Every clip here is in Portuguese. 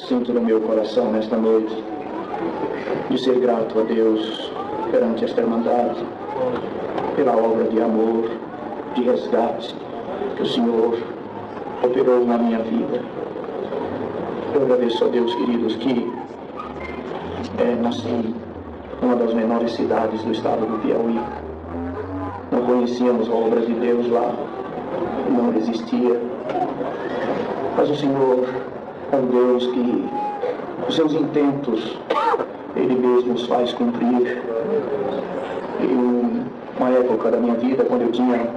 sinto no meu coração nesta noite de ser grato a Deus perante esta irmandade, pela obra de amor, de resgate que o Senhor operou na minha vida. Eu agradeço a Deus, queridos, que nasci numa das menores cidades do estado do Piauí. Não conhecíamos a obra de Deus lá, não existia. Mas o Senhor é um Deus que os seus intentos Ele mesmo os faz cumprir. Em uma época da minha vida, quando eu tinha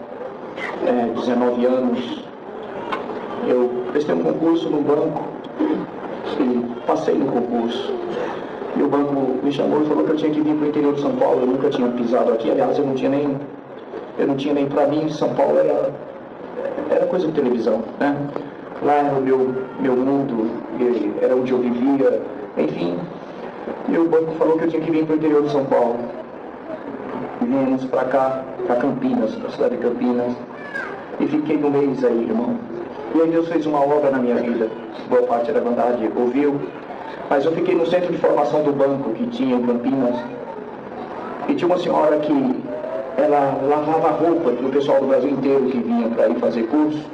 19 anos, eu prestei um concurso no banco e passei no concurso. E o banco me chamou e falou que eu tinha que vir para o interior de São Paulo. Eu nunca tinha pisado aqui, aliás, eu não tinha nem para mim, São Paulo era coisa de televisão, né? Lá era o meu mundo, era onde eu vivia, enfim. E o banco falou que eu tinha que vir para o interior de São Paulo. E viemos para cá, para Campinas, para a cidade de Campinas. E fiquei um mês aí, irmão. E aí Deus fez uma obra na minha vida. Boa parte da verdade ouviu. Mas eu fiquei no centro de formação do banco que tinha em Campinas. E tinha uma senhora que ela lavava roupa do pessoal do Brasil inteiro que vinha para ir fazer curso.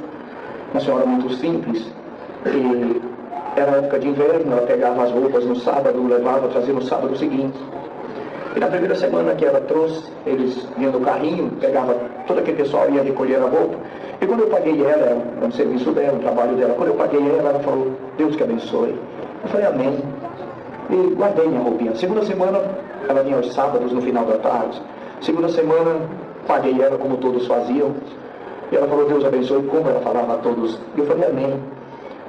Uma senhora muito simples. E era época de inverno, ela pegava as roupas no sábado, levava, trazia no sábado seguinte. E na primeira semana que ela trouxe, eles vinham no carrinho, pegava todo aquele pessoal, ia recolher a roupa. E quando eu paguei ela, era um serviço dela, um trabalho dela, quando eu paguei ela falou, Deus que abençoe. Eu falei, amém. E guardei minha roupinha. Segunda semana, ela vinha aos sábados, no final da tarde. Segunda semana, paguei ela como todos faziam. E ela falou, Deus abençoe, como ela falava a todos. E eu falei, amém.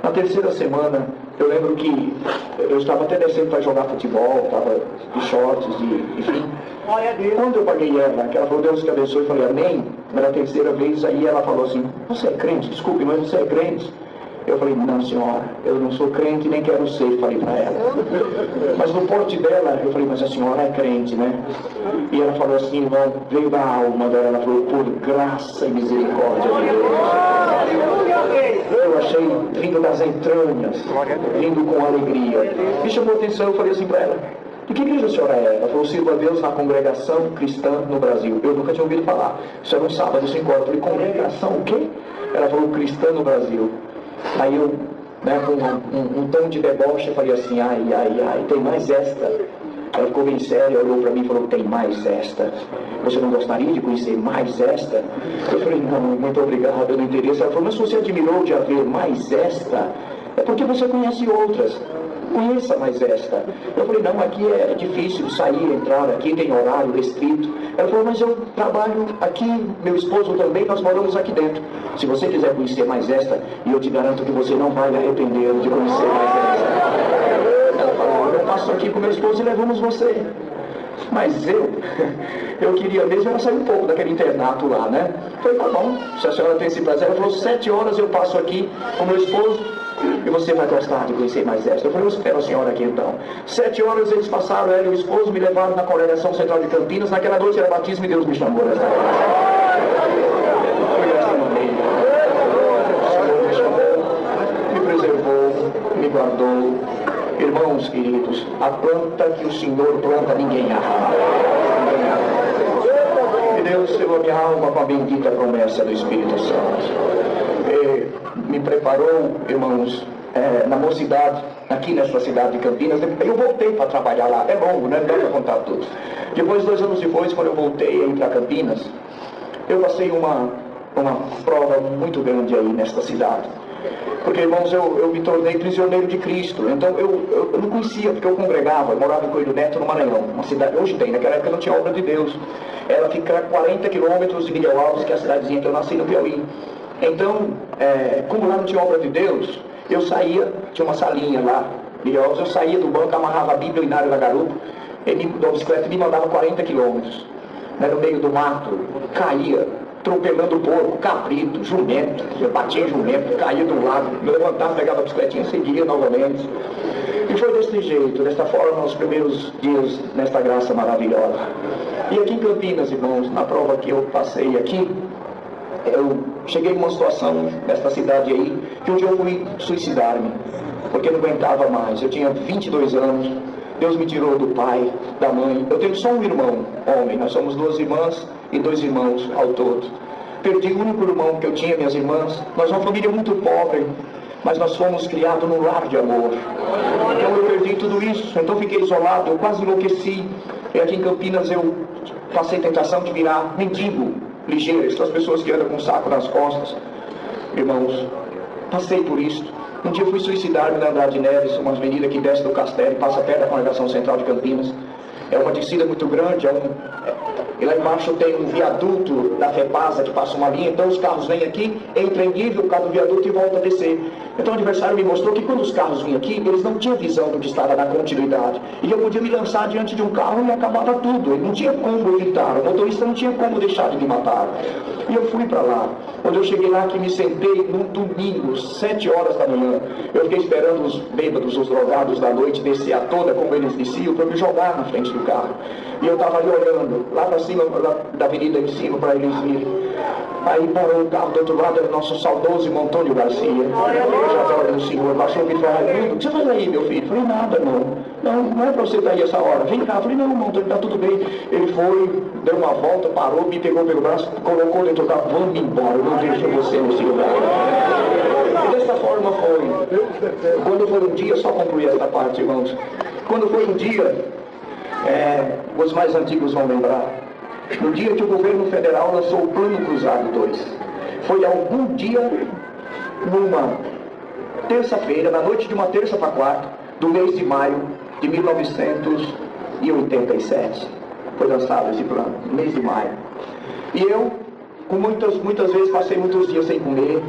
Na terceira semana, eu lembro que eu estava até descendo para jogar futebol, estava de shorts, enfim. Quando eu paguei ela, que ela falou, Deus te abençoe, eu falei, amém. Na terceira vez, aí ela falou assim, você é crente? Desculpe, mas você é crente? Eu falei, não senhora, eu não sou crente nem quero ser, falei para ela. Mas no porte dela, eu falei, mas a senhora é crente, né? E ela falou assim, irmão, veio da alma dela, ela falou, por graça e misericórdia de Deus. Eu achei vindo das entranhas, vindo com alegria. Me chamou a atenção, eu falei assim para ela, de que igreja a senhora é? Ela falou, sirvo a Deus na congregação cristã no Brasil. Eu nunca tinha ouvido falar. Isso era um sábado, 5 horas. Eu falei, congregação o quê? Ela falou, cristã no Brasil. Aí eu, com um tom de deboche, falei assim, ai, tem mais esta. Ela ficou bem séria, olhou para mim e falou, tem mais esta. Você não gostaria de conhecer mais esta? Eu falei, não, muito obrigado, eu não interessa. Ela falou, mas se você admirou de haver mais esta, é porque você conhece outras. Conheça mais esta. Eu falei, não, aqui é difícil sair, entrar, aqui tem horário restrito. Ela falou, mas eu trabalho aqui, meu esposo também, nós moramos aqui dentro. Se você quiser conhecer mais esta, e eu te garanto que você não vai arrepender de conhecer mais esta. Ela falou, eu passo aqui com meu esposo e levamos você. Mas eu queria mesmo era sair um pouco daquele internato lá, né? Eu falei, tá bom, se a senhora tem esse prazer. Ela falou, 7 horas eu passo aqui com meu esposo e você vai gostar de conhecer mais esta. Eu falei, eu espero a senhora aqui então. 7 horas eles passaram, ela e o esposo me levaram na congregação central de Campinas. Naquela noite era batismo e Deus me chamou nessa me preservou, me guardou. Irmãos queridos, a planta que o Senhor planta, ninguém arranca. E Deus selou a minha alma com a bendita promessa do Espírito Santo. Me preparou, irmãos, na mocidade, aqui nessa cidade de Campinas. Eu voltei para trabalhar lá. É longo, né? Não dá para contar tudo. Depois, 2 anos depois, quando eu voltei para Campinas, eu passei uma prova muito grande aí nesta cidade. Porque, irmãos, eu me tornei prisioneiro de Cristo. Então, eu não conhecia, porque eu congregava, eu morava em Coelho Neto, no Maranhão. Uma cidade, hoje tem, naquela época não tinha obra de Deus. Ela fica a 40 quilômetros de Miguel Alves, que é a cidadezinha que eu nasci no Piauí. Então, como lá não tinha obra de Deus, eu saía, tinha uma salinha lá, Miguel Alves, eu saía do banco, amarrava a Bíblia e Inário da Garupa, ele me deu a bicicleta e me mandava 40 quilômetros. No meio do mato, caía, atropelando porco, cabrito, jumento. Eu batia em jumento, caía do lado, me levantava, pegava a bicicletinha e seguia novamente. E foi desse jeito, desta forma, nos primeiros dias, nesta graça maravilhosa. E aqui em Campinas, irmãos, na prova que eu passei aqui, eu cheguei em uma situação, nesta cidade aí, que um dia eu fui suicidar-me. porque não aguentava mais. Eu tinha 22 anos, Deus me tirou do pai, da mãe. Eu tenho só um irmão, homem, nós somos 2 irmãs e 2 irmãos ao todo. Perdi o único irmão que eu tinha, minhas irmãs. Nós somos uma família muito pobre, mas nós fomos criados num lar de amor. Então eu perdi tudo isso, então fiquei isolado, eu quase enlouqueci. E aqui em Campinas eu passei tentação de virar mendigo ligeiro, essas pessoas que andam com um saco nas costas. Irmãos, passei por isso. Um dia fui suicidar-me na Andrade Neves, uma avenida que desce do Castelo e passa perto da Congregação Central de Campinas. É uma descida muito grande, e lá embaixo tem um viaduto da FEPASA que passa uma linha, então os carros vêm aqui, entram em nível por causa do viaduto e voltam a descer. Então o adversário me mostrou que quando os carros vinham aqui, eles não tinham visão do que estava na continuidade. E eu podia me lançar diante de um carro e acabava tudo. Ele não tinha como evitar, o motorista não tinha como deixar de me matar. E eu fui para lá. Quando eu cheguei lá, que me sentei num domingo, 7 horas da manhã, eu fiquei esperando os bêbados, os drogados da noite descer a toda como eles desciam, para me jogar na frente do carro. E eu estava ali olhando, lá para cima da avenida em cima, para eles virem. Aí parou o carro do outro lado, era o nosso saudoso irmão Antônio Garcia. Eu já estava no Senhor, baixou o vidro e falou: o que você faz aí, meu filho? Eu falei: nada, irmão. Não é para você estar aí essa hora. Vem cá. Eu falei: não, irmão, está tudo bem. Ele foi, deu uma volta, parou, me pegou pelo braço, colocou dentro do carro: vamos embora, eu não deixo você nesse lugar. E dessa forma foi. Quando foi um dia, só concluir esta parte, irmãos. Quando foi um dia, os mais antigos vão lembrar, no dia que o governo federal lançou o Plano Cruzado 2. Foi algum dia, numa terça-feira, na noite de uma terça para quarta, do mês de maio de 1987. Foi lançado esse plano, no mês de maio. E eu, com muitas vezes, passei muitos dias sem comer,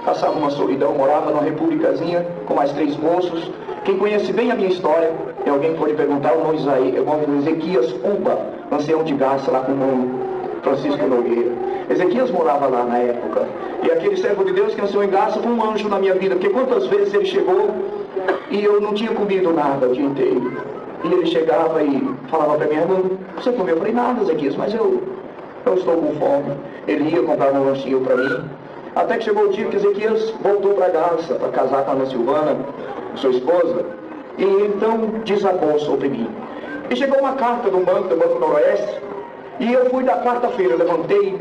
passava uma solidão, morava numa repúblicazinha com mais 3 moços. Quem conhece bem a minha história, e alguém pode perguntar, o irmão Ezequias Cuba, ancião de Garça, lá com o irmão Francisco Nogueira. Ezequias morava lá na época. E aquele servo de Deus que nasceu em Garça foi um anjo na minha vida, porque quantas vezes ele chegou e eu não tinha comido nada o dia inteiro. E ele chegava e falava para mim: irmão, você comeu? Eu falei: nada, Ezequias, mas eu estou com fome. Ele ia comprar um lanchinho para mim. Até que chegou o dia que Ezequias voltou para Garça, para casar com a Ana Silvana, sua esposa, e então desabou sobre mim. E chegou uma carta do Banco Noroeste, e eu fui da quarta-feira, levantei,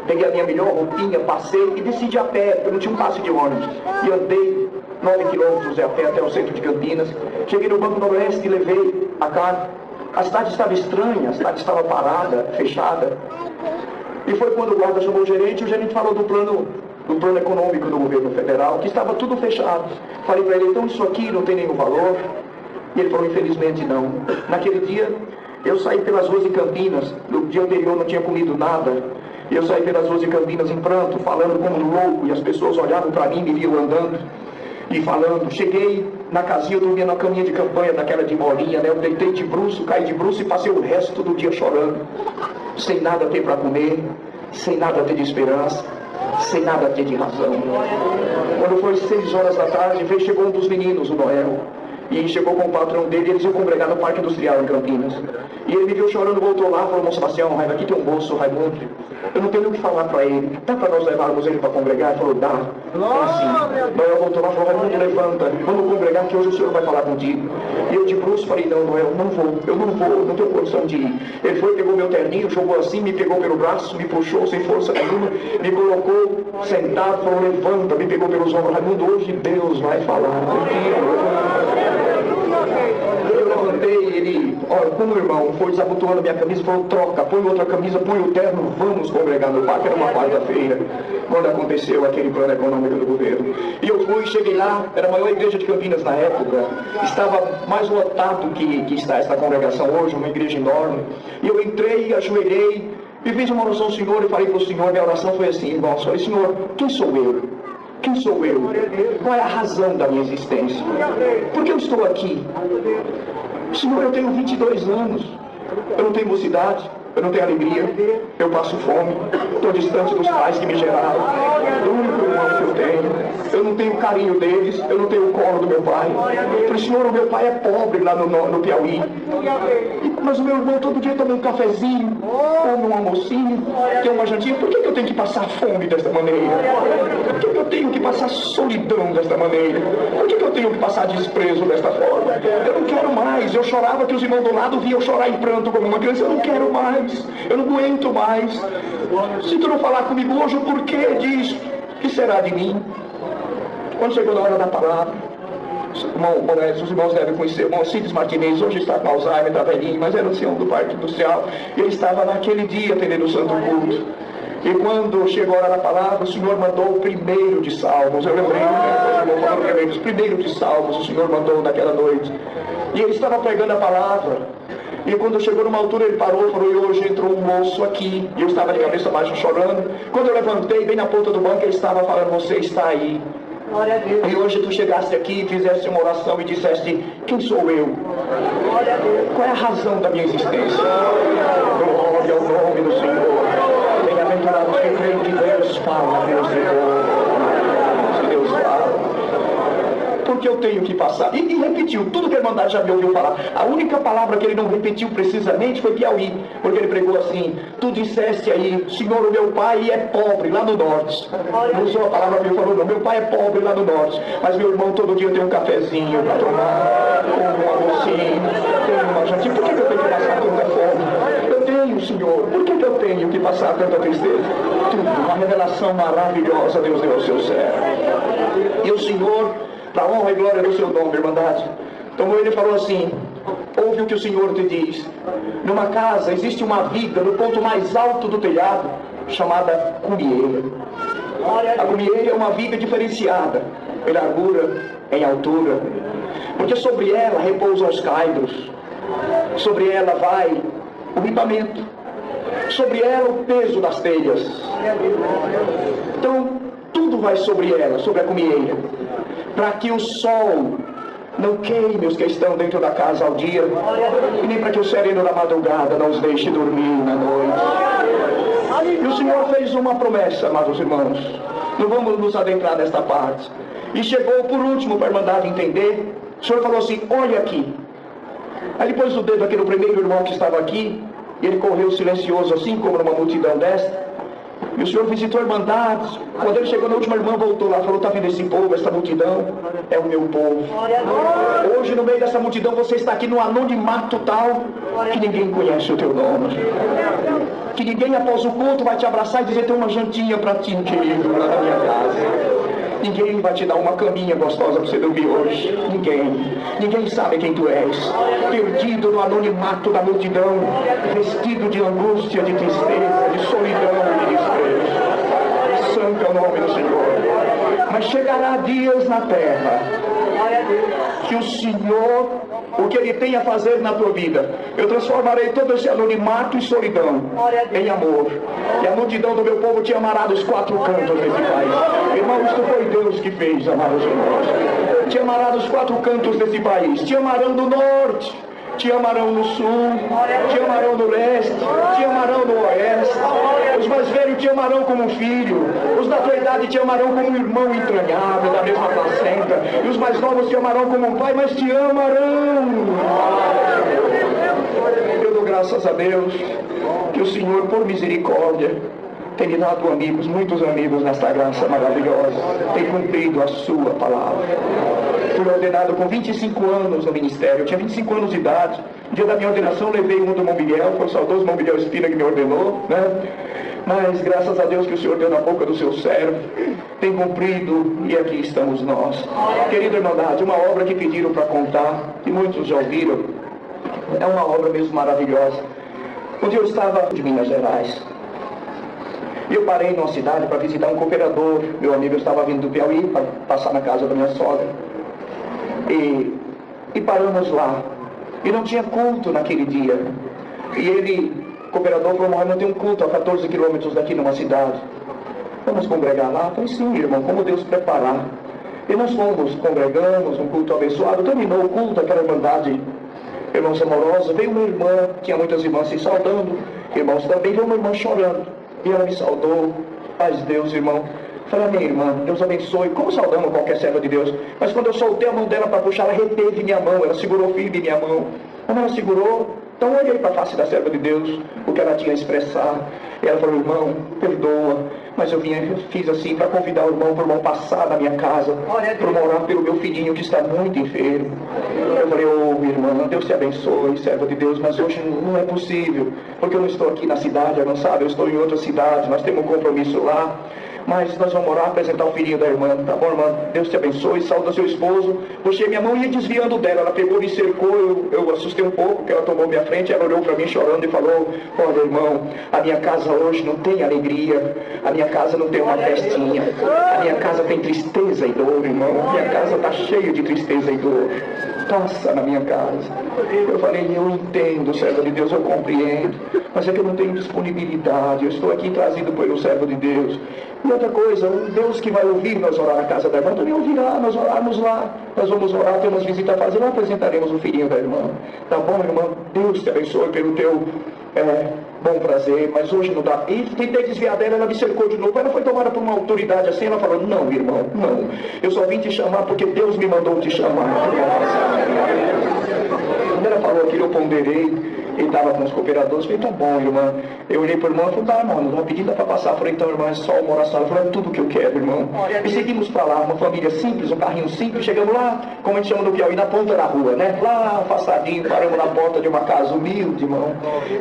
peguei a minha melhor roupinha, passei e desci a pé, porque não tinha um passe de ônibus. E andei 9 quilômetros a pé até o centro de Campinas. Cheguei no Banco Noroeste e levei a carta. A cidade estava estranha, a cidade estava parada, fechada. E foi quando o guarda chamou o gerente falou do plano econômico do governo federal, que estava tudo fechado. Falei para ele: então isso aqui não tem nenhum valor? E ele falou: infelizmente não. Naquele dia, eu saí pelas ruas de Campinas, no dia anterior não tinha comido nada, e eu saí pelas ruas de Campinas em pranto, falando como um louco, e as pessoas olhavam para mim, me viam andando e falando. Cheguei na casinha, eu dormia na caminha de campanha daquela de bolinha, né? Eu deitei de bruço, caí de bruço e passei o resto do dia chorando, sem nada ter para comer, sem nada ter de esperança, sem nada ter de razão. Quando foi 6 horas da tarde, chegou um dos meninos, o Noel, e chegou com o patrão dele, eles iam congregar no Parque Industrial em Campinas. E ele me viu chorando, voltou lá, falou: moço Sebastião, aqui tem um moço, Raimundo, eu não tenho nem o que falar para ele, dá para nós levarmos ele para congregar? Ele falou: dá. Então assim, Noel voltou lá e falou: Raimundo, levanta, vamos congregar que hoje o senhor vai falar contigo. E eu de bruço falei: não, Noel, eu não vou, não tenho condição de ir. Ele foi, pegou meu terninho, jogou assim, me pegou pelo braço, me puxou sem força nenhuma, me colocou sentado, falou: levanta, me pegou pelos ombros: Raimundo, hoje Deus vai falar contigo. Eu levantei, ele, olha, como o irmão foi desabotoando minha camisa, falou: troca, põe outra camisa, põe o terno, vamos congregar no parque. Era uma quarta-feira, quando aconteceu aquele plano econômico do governo. E eu fui, cheguei lá, era a maior igreja de Campinas na época, estava mais lotado que está esta congregação hoje, uma igreja enorme. E eu entrei, ajoelhei, e fiz uma oração ao Senhor e falei para o Senhor, minha oração foi assim, irmãos, falei: Senhor, quem sou eu? Quem sou eu? Qual é a razão da minha existência? Por que eu estou aqui? Senhor, eu tenho 22 anos, eu não tenho mocidade, eu não tenho alegria, eu passo fome, estou distante dos pais que me geraram, do único irmão que eu eu tenho. Eu não tenho o carinho deles, eu não tenho o colo do meu pai. Eu falei, Senhor, o meu pai é pobre lá no Piauí. Mas o meu irmão todo dia toma um cafezinho, come um almocinho, tem uma jantinha. Por que eu tenho que passar fome desta maneira? Por que eu tenho que passar solidão desta maneira? Por que eu tenho que passar desprezo desta forma? Eu não quero mais. Eu chorava que os irmãos do lado viam chorar em pranto como uma criança. Eu não quero mais. Eu não aguento mais. Se tu não falar comigo hoje, o porquê disso? O que será de mim? Quando chegou na hora da palavra, os irmãos devem conhecer o irmão Cides Martinez, hoje está com Alzheimer, está velhinho, mas era o ancião do Parque Industrial, e ele estava naquele dia atendendo o Santo Culto. E quando chegou a hora da palavra, o Senhor mandou o primeiro de Salmos. Eu lembrei, os primeiros de Salmos o Senhor mandou naquela noite. E ele estava pregando a palavra. E quando chegou numa altura, ele parou e falou, e hoje entrou um moço aqui. E eu estava de cabeça baixa chorando. Quando eu levantei, bem na ponta do banco, ele estava falando, você está aí. E hoje tu chegaste aqui e fizeste uma oração e disseste, quem sou eu? Qual é a razão da minha existência? Glória ao nome do Senhor. Bem-aventurados que creem que Deus fala, Deus se Deus fala. Porque eu tenho que passar. E repetiu, tudo que a Irmandade já me ouviu falar. A única palavra que ele não repetiu precisamente foi Piauí. Porque ele pregou assim, tu disseste aí, Senhor, o meu pai é pobre lá no norte. Não usou a palavra que ele falou, não, meu pai é pobre lá no norte. Mas meu irmão todo dia tem um cafezinho para tomar, com um almocinho, tem uma jantinha. Por que eu tenho que passar tanta fome? Eu tenho, Senhor. Por que eu tenho que passar tanta tristeza? Tudo, uma revelação maravilhosa Deus deu ao seu servo. E o Senhor, para a honra e glória do seu nome, Irmandade, tomou ele e falou assim, ouve o que o Senhor te diz. Numa casa existe uma viga no ponto mais alto do telhado, chamada cumieira. A cumieira é uma viga diferenciada em largura, em altura, porque sobre ela repousam os caibros, sobre ela vai o ribamento, sobre ela o peso das telhas. Então, tudo vai sobre ela, sobre a cumieira, para que o sol não queime os que estão dentro da casa ao dia, e nem para que o sereno da madrugada não os deixe dormir na noite. E o Senhor fez uma promessa, amados irmãos, não vamos nos adentrar nesta parte. E chegou por último para a Irmandade entender, o Senhor falou assim, olha aqui. Aí ele pôs o dedo aqui no primeiro irmão que estava aqui, e ele correu silencioso assim como numa multidão desta. E o Senhor visitou a Irmandade. Quando ele chegou na última irmã, voltou lá e falou, está vendo esse povo, essa multidão? É o meu povo. Hoje no meio dessa multidão você está aqui no anonimato tal que ninguém conhece o teu nome. Que ninguém após o culto vai te abraçar e dizer, tem uma jantinha para ti, querido, lá na minha casa. Ninguém vai te dar uma caminha gostosa para você dormir hoje. Ninguém sabe quem tu és. Perdido no anonimato da multidão, vestido de angústia, de tristeza, de solidão e de desprezo. Santo é o nome do Senhor. Mas chegará dias na terra que o Senhor, o que Ele tem a fazer na tua vida, eu transformarei todo esse anonimato e solidão em amor. E a multidão do meu povo te amará dos quatro cantos desse país. Irmão, isto foi Deus que fez, amados irmãos. Te amará dos quatro cantos desse país. Te amarão do norte, te amarão no sul, te amarão no leste, te amarão no oeste. Os mais velhos te amarão como um filho, os da tua idade te amarão como um irmão entranhável da mesma placenta, e os mais novos te amarão como um pai, mas te amarão. Eu dou graças a Deus que o Senhor, por misericórdia, tem me dado amigos, muitos amigos nesta graça maravilhosa, tem cumprido a sua palavra. Fui ordenado com 25 anos no ministério, eu tinha 25 anos de idade. No dia da minha ordenação levei um do Irmão Miguel, foi o saudoso Irmão Miguel Espina que me ordenou, né? Mas graças a Deus que o Senhor deu na boca do seu servo, tem cumprido, e aqui estamos nós. Querida Irmandade, uma obra que pediram para contar, que muitos já ouviram, é uma obra mesmo maravilhosa. Um dia eu estava de Minas Gerais, e eu parei numa cidade para visitar um cooperador. Meu amigo estava vindo do Piauí para passar na casa da minha sogra. E paramos lá. E não tinha culto naquele dia. E ele, cooperador, falou, mas não tem um culto a 14 quilômetros daqui numa cidade. Vamos congregar lá? Eu falei, sim, irmão, como Deus preparar. E nós fomos, congregamos, um culto abençoado. Terminou o culto, aquela Irmandade, irmãos amorosos. Veio uma irmã, tinha muitas irmãs se saudando, irmãos também, veio uma irmã chorando. E ela me saudou, paz de Deus, irmão. Falei, minha irmã, Deus abençoe. Como saudamos qualquer serva de Deus. Mas quando eu soltei a mão dela para puxar, ela reteve minha mão. Ela segurou firme minha mão. Quando ela segurou, então eu olhei para a face da serva de Deus, o que ela tinha a expressar. E ela falou, irmão, perdoa. Mas eu fiz assim para convidar o irmão passar na minha casa, para orar pelo meu filhinho que está muito enfermo. Eu falei, irmã, Deus te abençoe, serva de Deus, mas hoje não é possível, porque eu não estou aqui na cidade, não sabe, eu estou em outra cidade, nós temos um compromisso lá. Mas nós vamos orar, apresentar o filhinho da irmã. Tá bom, irmã? Deus te abençoe, saúda seu esposo. Puxei minha mão e ia desviando dela. Ela pegou, me cercou, eu assustei um pouco, porque ela tomou minha frente. Ela olhou para mim chorando e falou, olha, irmão, a minha casa hoje não tem alegria. A minha casa não tem uma festinha. A minha casa tem tristeza e dor, irmão. Minha casa está cheia de tristeza e dor. Passa na minha casa. Eu falei, eu entendo, servo de Deus, eu compreendo, mas é que eu não tenho disponibilidade. Eu estou aqui trazido pelo servo de Deus. E outra coisa, o Deus que vai ouvir nós orar na casa da irmã, também ouvirá, nós orarmos lá. Nós vamos orar, temos visita a fazer, lá apresentaremos o filhinho da irmã. Tá bom, irmã? Deus te abençoe pelo teu bom prazer, mas hoje não dá. E tentei desviar dela, ela me cercou de novo. Ela foi tomada por uma autoridade assim, ela falou, não, irmão, não. Eu só vim te chamar porque Deus me mandou te chamar. Quando ela falou aquilo, eu ponderei. Ele estava com os cooperadores, falei, tá bom, irmã. Eu olhei para o irmão e falei, tá, mano, rapidinho dá para passar. Eu falei, então, irmã, é só uma oração. Ela falou, é tudo que eu quero, irmão. E seguimos para lá, uma família simples, um carrinho simples. Chegamos lá, como a gente chama no Piauí, na ponta da rua, né? Lá, afastadinho, paramos na porta de uma casa humilde, irmão.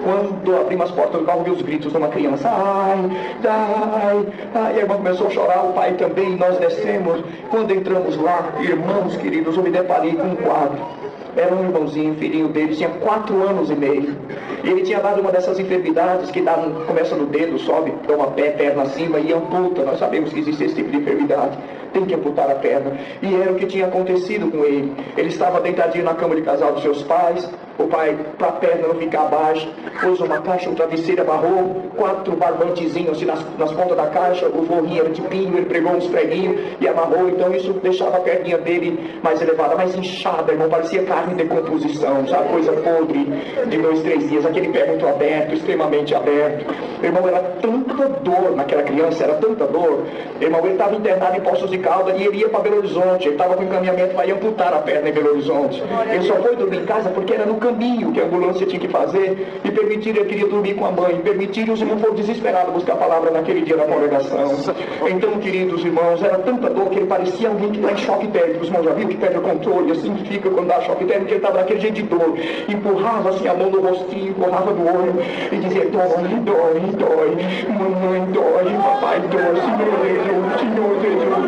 Quando abrimos as portas do carro, vi os gritos de uma criança. Ai. A irmã começou a chorar, o pai também, nós descemos. Quando entramos lá, irmãos queridos, eu me deparei com um quadro. Era um irmãozinho, filhinho dele, tinha 4 anos e meio. E ele tinha dado uma dessas enfermidades que começa no dedo, sobe, toma pé, perna acima e amputa. Nós sabemos que existe esse tipo de enfermidade. Tem que amputar a perna. E era o que tinha acontecido com ele. Ele estava deitadinho na cama de casal dos seus pais. O pai, para a perna não ficar baixa, pôs uma caixa, um travesseiro, amarrou 4 barbantezinhos assim nas pontas da caixa. O forrinho era de pinho, ele pregou uns preguinhos e amarrou. Então isso deixava a perninha dele mais elevada, mais inchada, irmão. Parecia carne de decomposição, sabe? Coisa podre de 2, 3 dias. Aquele pé muito aberto, extremamente aberto. Irmão, era tanta dor naquela criança, era tanta dor. Irmão, ele estava internado em Poços de Caldas e ele ia para Belo Horizonte. Ele estava com encaminhamento para ir amputar a perna em Belo Horizonte. Ele só foi dormir em casa porque era no caminho que a ambulância tinha que fazer. E permitiram, ele queria dormir com a mãe. Permitiram, os irmãos foram desesperados buscar a palavra naquele dia da congregação. Então, queridos irmãos, era tanta dor que ele parecia alguém que está em choque térmico. Os irmãos já viram que perde o controle, assim fica quando dá choque térmico, ele estava daquele jeito de dor. Empurrava assim a mão no rostinho, empurrava do olho e dizia, dói, mamãe dói, papai dói, Senhor Jesus.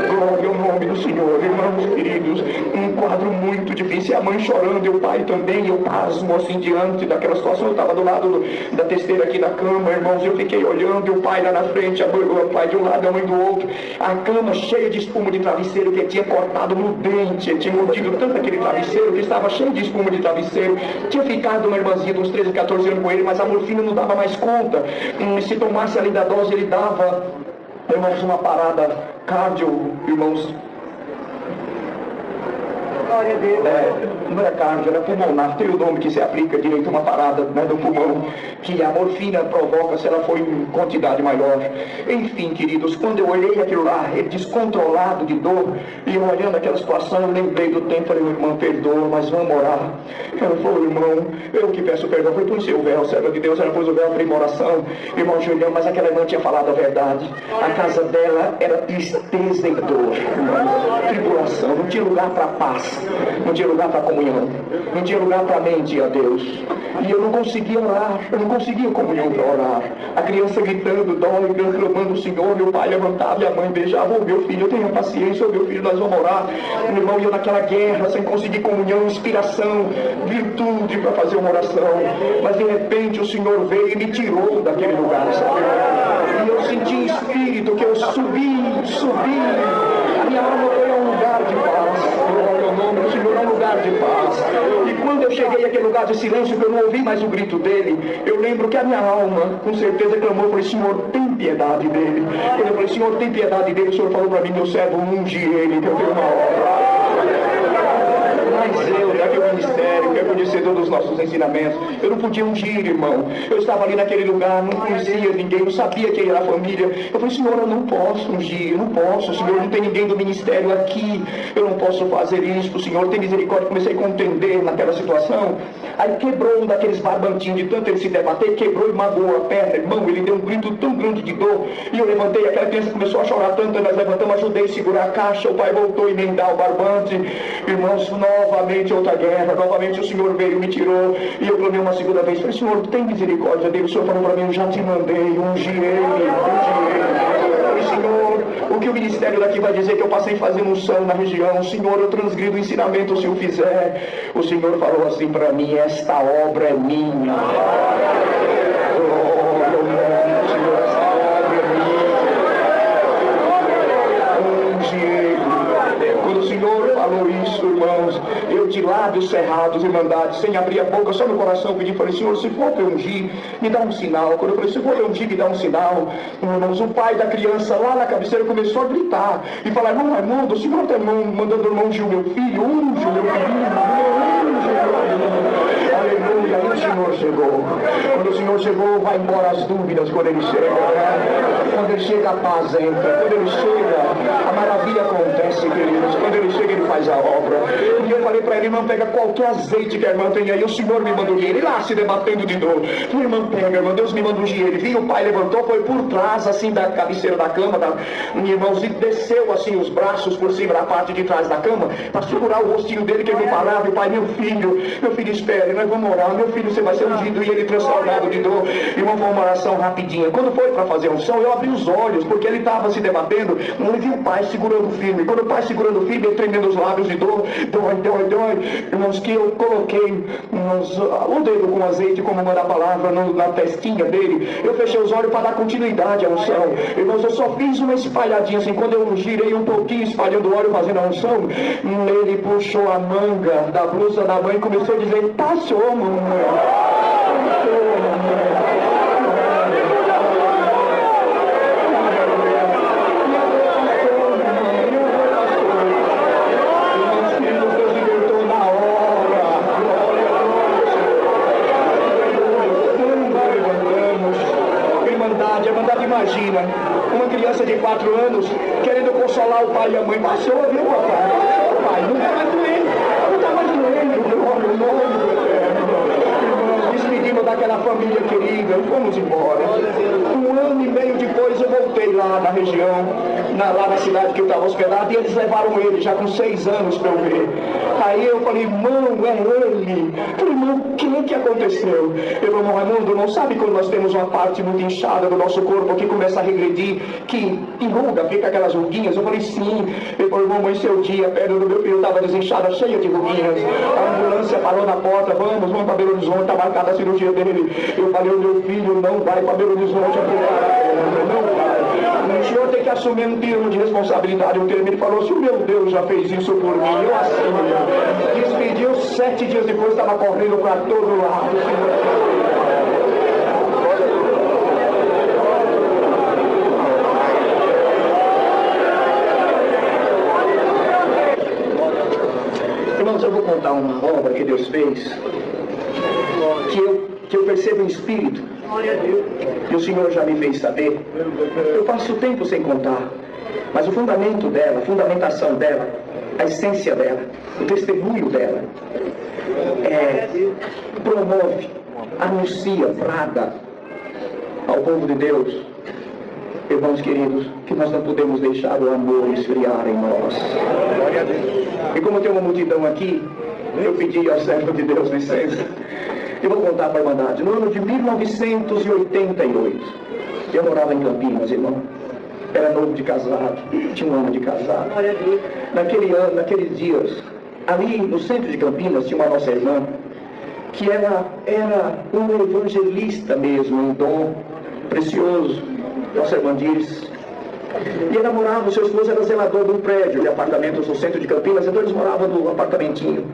Glória ao nome do Senhor, irmãos queridos. Um quadro muito difícil, a mãe chorando e o pai também. Eu pasmo assim diante daquela situação. Eu estava do lado da testeira aqui da cama, irmãos. Eu fiquei olhando e o pai lá na frente, o pai de um lado e a mãe do outro. A cama cheia de espuma de travesseiro que ele tinha cortado no dente. Ele tinha mordido tanto aquele travesseiro que estava cheio de espuma de travesseiro. Tinha ficado uma irmãzinha de uns 13, 14 anos com ele, mas a morfina não dava mais conta. Se tomasse ali da dose, ele dava, irmãos, uma parada cardio, irmãos. Glória a Deus. Não era cardio, era pulmonar. Tem o nome que se aplica direito, uma parada, né, do pulmão, que a morfina provoca se ela for em quantidade maior. Enfim, queridos, quando eu olhei aquilo lá, ele descontrolado de dor, e eu olhando aquela situação, eu lembrei do tempo, falei, irmão, perdoa, mas vamos orar. Ela falou, irmão, eu que peço perdão. Eu falei, põe seu véu, serva de Deus. Ela pôs o véu para uma oração. Irmão Julião, mas aquela irmã tinha falado a verdade. A casa dela era tristeza e dor, tribulação, não tinha lugar para paz. Não tinha lugar para comunhão, não tinha lugar para mente a Deus. E eu não conseguia orar, eu não conseguia comunhão para orar. A criança gritando, dói, clamando o Senhor, meu pai levantava e a mãe beijava, ô meu filho, tenha paciência, ô meu filho, nós vamos orar. O irmão ia naquela guerra sem conseguir comunhão, inspiração, virtude para fazer uma oração. Mas de repente o Senhor veio e me tirou daquele lugar, sabe? E eu senti em espírito que eu subi, a minha alma foi a um lugar de paz. Glória ao nome do Senhor, é um lugar de paz. E quando eu cheguei àquele lugar de silêncio, que eu não ouvi mais o grito dele, eu lembro que a minha alma, com certeza, clamou, eu falei, Senhor, tem piedade dele. Quando eu falei, Senhor, tem piedade dele, o Senhor falou para mim, meu servo, unge ele, que eu tenho uma obra. Mas eu, daqui o ministério, que é o conhecedor dos nossos ensinamentos. Eu não podia ungir, irmão. Eu estava ali naquele lugar, não conhecia ninguém, não sabia quem era a família. Eu falei, Senhor, eu não posso ungir, eu não posso, Senhor, não tem ninguém do ministério aqui, eu não posso fazer isso, Senhor, tem misericórdia. Comecei a contender naquela situação. Aí quebrou um daqueles barbantinhos, de tanto ele se debater, quebrou e magoou a perna, irmão. Ele deu um grito tão grande de dor, e eu levantei, aquela criança começou a chorar tanto, nós levantamos, ajudei a segurar a caixa, o pai voltou a emendar o barbante. Irmãos, novamente outra guerra, novamente o Senhor veio, me tirou, e eu clamei uma segunda vez, falei, Senhor, tem misericórdia dele. O Senhor falou para mim, eu já te mandei, ungi ele. Senhor, o que o ministério daqui vai dizer que eu passei fazendo unção na região, Senhor, eu transgrido o ensinamento se eu fizer. O Senhor falou assim para mim, esta obra é minha. Quando o Senhor falou isso, irmãos, eu de lábios cerrados, irmandade, sem abrir a boca, só no coração pedi, falei, Senhor, se for para eu ungir, me dá um sinal. Quando eu falei, se for para eu ungir, me dá um sinal. Irmãos, o pai da criança lá na cabeceira começou a gritar e falar, irmão Raimundo, o Senhor está mandando o irmão ungir o meu filho, unge o meu filho, unge o meu filho. Aleluia, aí o Senhor chegou. Quando o Senhor chegou, vai embora as dúvidas quando ele chega, né? Quando ele chega, a paz entra. Quando ele chega, a maravilha acontece, queridos. Quando ele chega, ele faz a obra. E eu falei para ele, irmão, pega qualquer azeite que a irmã tem aí. O Senhor me mandou ungir. Ele lá se debatendo de dor. O irmão pega, irmão, Deus me mandou ungir. Ele viu, o pai levantou, foi por trás, assim, da cabeceira da cama, irmãos, e desceu, assim, os braços por cima da parte de trás da cama, para segurar o rostinho dele, que ele me falava, e o pai, meu filho, espere, nós vamos orar, meu filho, você vai ser ungido. E ele transformado de dor. Irmão, foi uma oração rapidinha. Quando foi para fazer a unção, eu abri os olhos, porque ele estava se debatendo. Ele viu o pai segurando firme. Quando o pai segurando firme, ele tremendo os lábios de dor, dói. Irmãos, que eu coloquei o dedo com azeite, como manda a palavra, na testinha dele. Eu fechei os olhos para dar continuidade à unção. Irmãos, eu só fiz uma espalhadinha assim. Quando eu girei um pouquinho, espalhando o óleo, fazendo a unção, ele puxou a manga da blusa da mãe e começou a dizer, passou, mamãe. Imagina, uma criança de 4 anos querendo consolar o pai e a mãe. Passou, viu, papai? Pai, não está mais doendo, despedimos daquela família querida, fomos embora. 1 ano e meio depois eu voltei lá na região, lá na cidade que eu estava hospedado, e eles levaram ele já com 6 anos para eu ver. Aí eu falei, irmão, é ele. Eu falei, irmão, o que aconteceu? Eu falei, irmão Raimundo, não sabe quando nós temos uma parte muito inchada do nosso corpo que começa a regredir, que enruga, fica aquelas ruguinhas? Eu falei, sim. Ele falou, irmão, esse é o dia, a perna do meu filho estava desinchada, cheia de ruguinhas. A ambulância parou na porta, vamos para Belo Horizonte, está marcada a cirurgia dele. Eu falei, o meu filho não vai para Belo Horizonte aplicar a perna, não vai. O senhor tem que assumir um termo de responsabilidade. O termo, ele falou, se o meu Deus já fez isso por mim, eu assumo. Despediu, 7 dias depois estava correndo para todo lado. Irmãos, eu vou contar uma obra que Deus fez, que eu percebo em espírito, e o Senhor já me fez saber. Eu passo tempo sem contar, mas o fundamento dela, a fundamentação dela, a essência dela, o testemunho dela, promove, anuncia, brada ao povo de Deus, irmãos queridos, que nós não podemos deixar o amor esfriar em nós. E como tem uma multidão aqui, eu pedi ao servo de Deus licença. Eu vou contar para a irmandade. No ano de 1988, eu morava em Campinas, irmão. Era novo de casado, tinha 1 ano de casado. Naqueles dias, ali no centro de Campinas, tinha uma nossa irmã, que era uma evangelista mesmo, um dom precioso. Nossa irmã diz. E ela morava, o seu esposo era zelador de um prédio de apartamentos no centro de Campinas, então eles moravam no apartamentinho.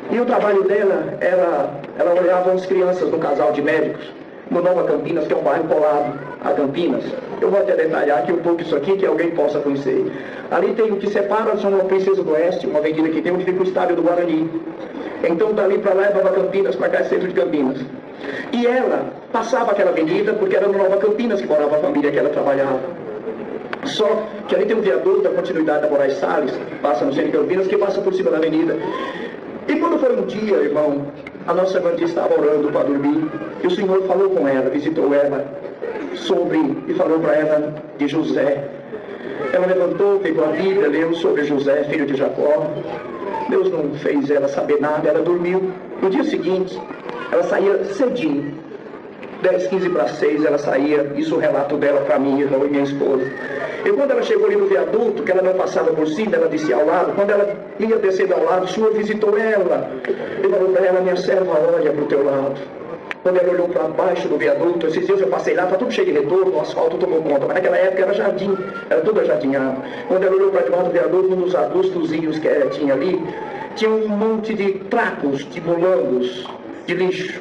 E o trabalho dela era, ela olhava as crianças no casal de médicos, no Nova Campinas, que é um bairro colado a Campinas. Eu vou até detalhar aqui um pouco isso aqui, que alguém possa conhecer. Ali tem o que separa São Princesa do Oeste, uma avenida que tem onde fica o estádio do Guarani. Então dali para lá é Nova Campinas, para cá é centro de Campinas. E ela passava aquela avenida porque era no Nova Campinas que morava a família que ela trabalhava. Só que ali tem um viaduto da continuidade da Moraes Salles, passa no centro de Campinas, que passa por cima da avenida. E quando foi um dia, irmão, a nossa irmã estava orando para dormir, e o Senhor falou com ela, visitou ela, e falou para ela de José. Ela levantou, pegou a Bíblia, leu sobre José, filho de Jacó. Deus não fez ela saber nada, ela dormiu. No dia seguinte, ela saía cedinho, 10, 15 para 6, ela saía, isso é o relato dela para mim, irmão e minha esposa. E quando ela chegou ali no viaduto, que ela não passava por cima, ela descia ao lado, quando ela ia descendo ao lado, o Senhor visitou ela. Ele falou para ela, minha serva, olha para o teu lado. Quando ela olhou para baixo do viaduto, esses dias eu passei lá, está tudo cheio de retorno, o asfalto tomou conta, mas naquela época era jardim, era tudo ajardinhado. Quando ela olhou para debaixo do viaduto, um dos arbustozinhos que tinha ali, tinha um monte de trapos, de molambos, de lixo.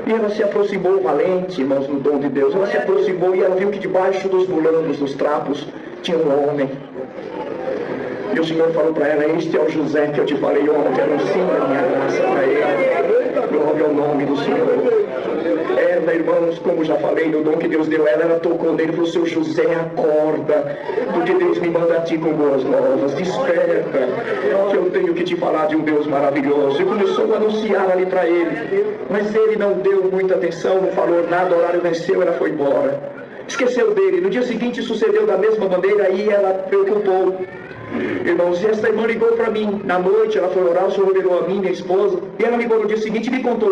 E ela se aproximou, valente, irmãos, no dom de Deus. Ela se aproximou e ela viu que debaixo dos molambos, dos trapos, tinha um homem. E o Senhor falou para ela, este é o José que eu te falei ontem, anuncia a minha graça para ele. Glória ao nome do Senhor. Ela, irmãos, como já falei, no dom que Deus deu ela tocou nele e falou, seu José, acorda, porque Deus me manda a ti com boas novas, desperta, que eu tenho que te falar de um Deus maravilhoso. E começou a anunciar ali para ele, mas ele não deu muita atenção, não falou nada, o horário venceu, ela foi embora. Esqueceu dele. No dia seguinte sucedeu da mesma maneira, aí ela preocupou. Irmãos, e essa irmã ligou para mim na noite, ela foi orar, o Senhor revelou a mim, minha esposa, e ela ligou no dia seguinte e me contou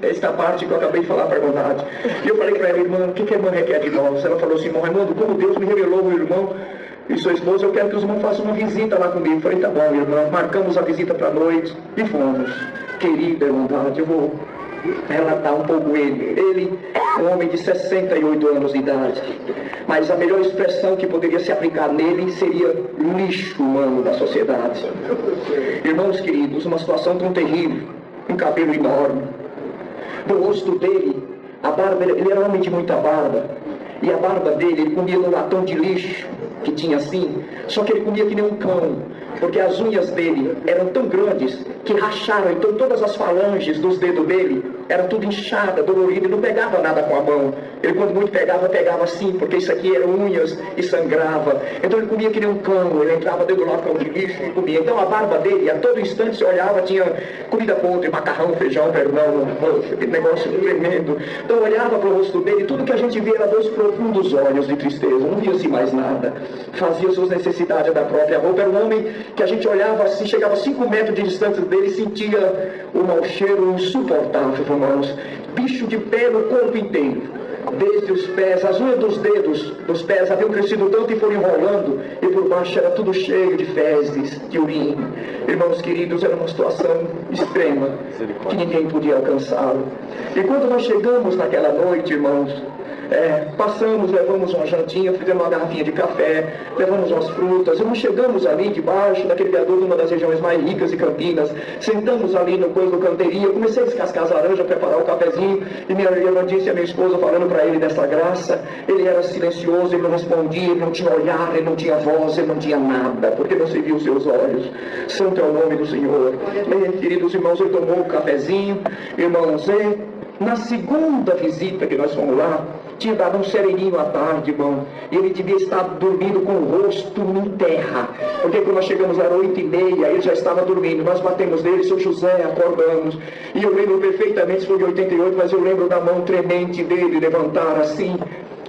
esta parte que eu acabei de falar para a irmandade. E eu falei para ela, irmã, o que a irmã requer de nós? Ela falou assim, irmão Raimundo, como Deus me revelou, meu irmão e sua esposa, eu quero que os irmãos façam uma visita lá comigo. Eu falei, tá bom, irmã, marcamos a visita para a noite e fomos. Querida irmandade, eu vou relatar um pouco ele, um homem de 68 anos de idade, mas a melhor expressão que poderia se aplicar nele seria lixo humano da sociedade. Irmãos queridos, uma situação tão terrível, um cabelo enorme, do rosto dele, a barba, ele era um homem de muita barba, e a barba dele, ele comia num latão de lixo que tinha assim, só que ele comia que nem um cão, porque as unhas dele eram tão grandes que racharam, então todas as falanges dos dedos dele eram tudo inchada, dolorida, e não pegava nada com a mão. Ele quando muito pegava assim, porque isso aqui eram unhas e sangrava. Então ele comia que nem um cão, ele entrava dentro do latão de lixo e comia. Então a barba dele, a todo instante você olhava, tinha comida podre, macarrão, feijão, perdão, aquele negócio tremendo. Então eu olhava para o rosto dele, tudo que a gente via era dois profundos olhos de tristeza, não via-se mais nada. Fazia suas necessidades da própria roupa. Era um homem que a gente olhava assim, chegava a 5 metros de distância dele e sentia um mau cheiro insuportável, irmãos. Bicho de pé no corpo inteiro, desde os pés, as unhas dos dedos dos pés haviam crescido tanto e foram enrolando, e por baixo era tudo cheio de fezes, de urina. Irmãos queridos, era uma situação extrema, que ninguém podia alcançá-lo. E quando nós chegamos naquela noite, irmãos, passamos, levamos uma jantinha, fizemos uma garrafinha de café, levamos umas frutas, e nós chegamos ali debaixo daquele viaduto, uma das regiões mais ricas de Campinas, sentamos ali no coisa do canteria, comecei a descascar as laranjas, preparar o cafezinho, e minha irmã disse a minha esposa, falando para ele dessa graça, ele era silencioso, ele não respondia, ele não tinha olhar, ele não tinha voz, ele não tinha nada, porque não se viu os seus olhos. Santo é o nome do Senhor. Queridos irmãos, ele tomou o cafezinho, irmãos, na segunda visita que nós fomos lá, tinha dado um sereninho à tarde, irmão, e ele devia estar dormindo com o rosto em terra, porque quando nós chegamos era 8h30, ele já estava dormindo, nós batemos nele, seu José, acordamos, e eu lembro perfeitamente, se foi de 88, mas eu lembro da mão tremente dele levantar assim,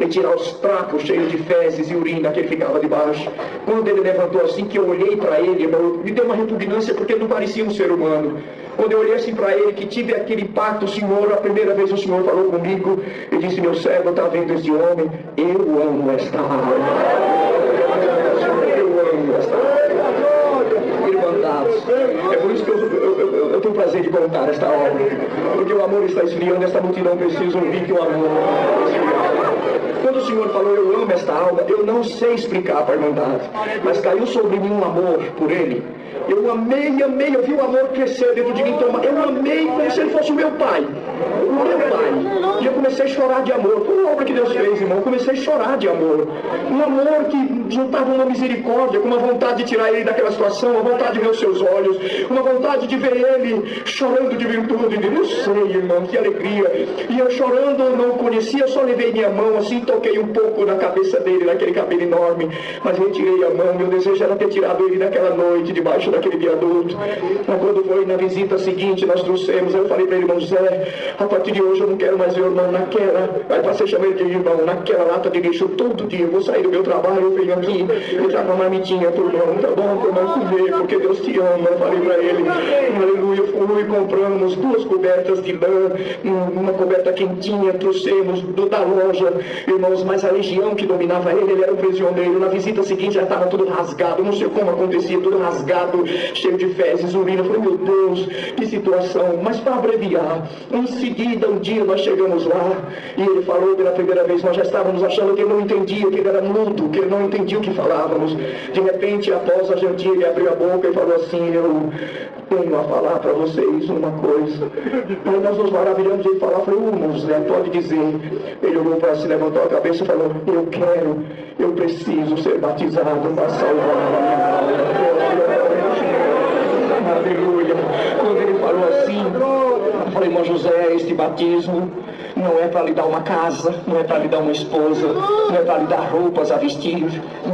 e tirar os trapos cheios de fezes e urina que ele ficava debaixo. Quando ele levantou assim, que eu olhei para ele, irmão, me deu uma repugnância, porque ele não parecia um ser humano. Quando eu olhei assim para ele, que tive aquele impacto, o Senhor, a primeira vez o Senhor falou comigo, e disse, meu servo, está vendo este homem? Eu amo esta alma. Eu amo esta alma. Irmandades, é por isso que eu tenho o prazer de contar esta obra, porque o amor está esfriando, esta multidão precisa ouvir que o amor está esfriando. Quando o Senhor falou, eu amo esta alma, eu não sei explicar para a irmandade, mas caiu sobre mim um amor por ele. Eu amei, eu vi o amor crescer dentro de mim, eu amei como se ele fosse o meu pai. O meu pai. E eu comecei a chorar de amor. Por uma obra que Deus fez, irmão, eu comecei a chorar de amor. Um amor que juntava uma misericórdia, com uma vontade de tirar ele daquela situação, uma vontade de ver os seus olhos, uma vontade de ver ele chorando de virtude. Não sei, irmão, que alegria. E eu chorando, eu não o conhecia, eu só levei minha mão assim, toquei um pouco na cabeça dele, naquele cabelo enorme, mas retirei a mão. Meu desejo era ter tirado ele naquela noite, debaixo daquele viaduto. Mas quando foi na visita seguinte, nós trouxemos, eu falei para ele, irmão José, a partir de hoje eu não quero mais ver o irmão naquela, aí passei a chamar ele de irmão, naquela lata de lixo todo dia. Eu vou sair do meu trabalho, eu venho aqui, eu trago uma marmitinha pro irmão, tá bom, pro irmão comer, porque Deus te ama. Eu falei para ele, aleluia, fui e compramos 2 cobertas de lã, uma coberta quentinha, trouxemos da loja, irmãos, mas a legião que dominava ele era um prisioneiro. Na visita seguinte já estava tudo rasgado, não sei como acontecia, tudo rasgado, cheio de fezes, urina. Eu falei, meu Deus, que situação. Mas para abreviar, em seguida, um dia nós chegamos lá e ele falou pela primeira vez, nós já estávamos achando que ele não entendia, que ele era mudo, que ele não entendia o que falávamos. De repente, após a jantinha, ele abriu a boca e falou assim, eu tenho a falar para vocês uma coisa. Aí nós nos maravilhamos de ele falar, falei, José, pode dizer. Ele olhou para si, levantou a cabeça e falou, eu preciso ser batizado para salvar a minha alma. Aleluia. Quando ele falou assim, eu falei, irmão José, este batismo não é para lhe dar uma casa, não é para lhe dar uma esposa, não é para lhe dar roupas a vestir,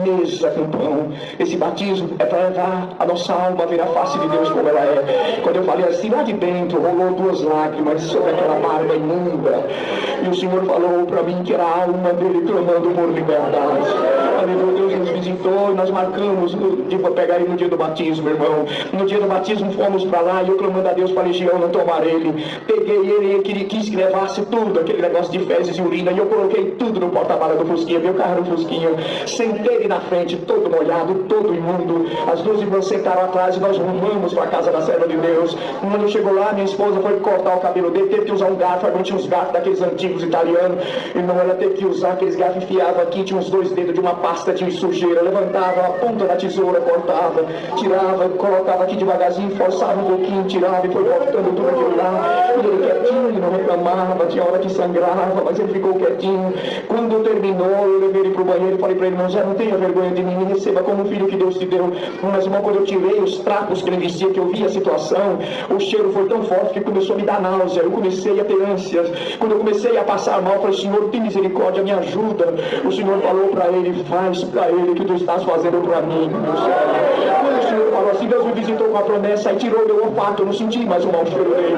mesa com pão. Esse batismo é para levar a nossa alma a ver a face de Deus como ela é. Quando eu falei assim, lá de dentro rolou 2 lágrimas sobre aquela barba imunda. E o Senhor falou para mim que era a alma dele clamando por liberdade. Aleluia, Deus nos visitou e nós marcamos de pegar ele no dia do batismo, irmão. No dia do batismo fomos para lá e eu clamando a Deus para a legião não tomar ele. Peguei ele e ele quis que levasse tudo, aquele negócio de fezes e urina, e eu coloquei tudo no porta-mala do Fusquinha, meu carro no Fusquinha, sentei ele na frente, todo molhado, todo imundo. As 2 irmãs sentaram atrás e nós rumamos para a casa da serva de Deus. Quando chegou lá, minha esposa foi cortar o cabelo dele, teve que usar um garfo, agora tinha uns garfos daqueles antigos italianos, e não, ela teve que usar aqueles garfos, enfiava aqui, tinha uns 2 dedos de uma pasta de sujeira, levantava a ponta da tesoura, cortava, tirava, colocava aqui devagarzinho, forçava um pouquinho, tirava e foi cortando tudo aquilo lá. E ele quietinho, não reclamava, tinha hora que sangrava, mas ele ficou quietinho. Quando terminou, eu levei ele para o banheiro e falei para ele, irmão, já não tenha vergonha de mim, me receba como filho que Deus te deu. Mas, irmão, quando eu tirei os trapos que ele vestia, que eu vi a situação, o cheiro foi tão forte que começou a me dar náusea, eu comecei a ter ânsias. Quando eu comecei a passar mal, eu falei, Senhor, tem misericórdia, me ajuda. O Senhor falou para ele, faz para ele o que tu estás fazendo para mim, meu céu. Quando o Senhor falou assim, Deus me visitou com a promessa e tirou meu olfato, eu não senti mais o mau cheiro dele.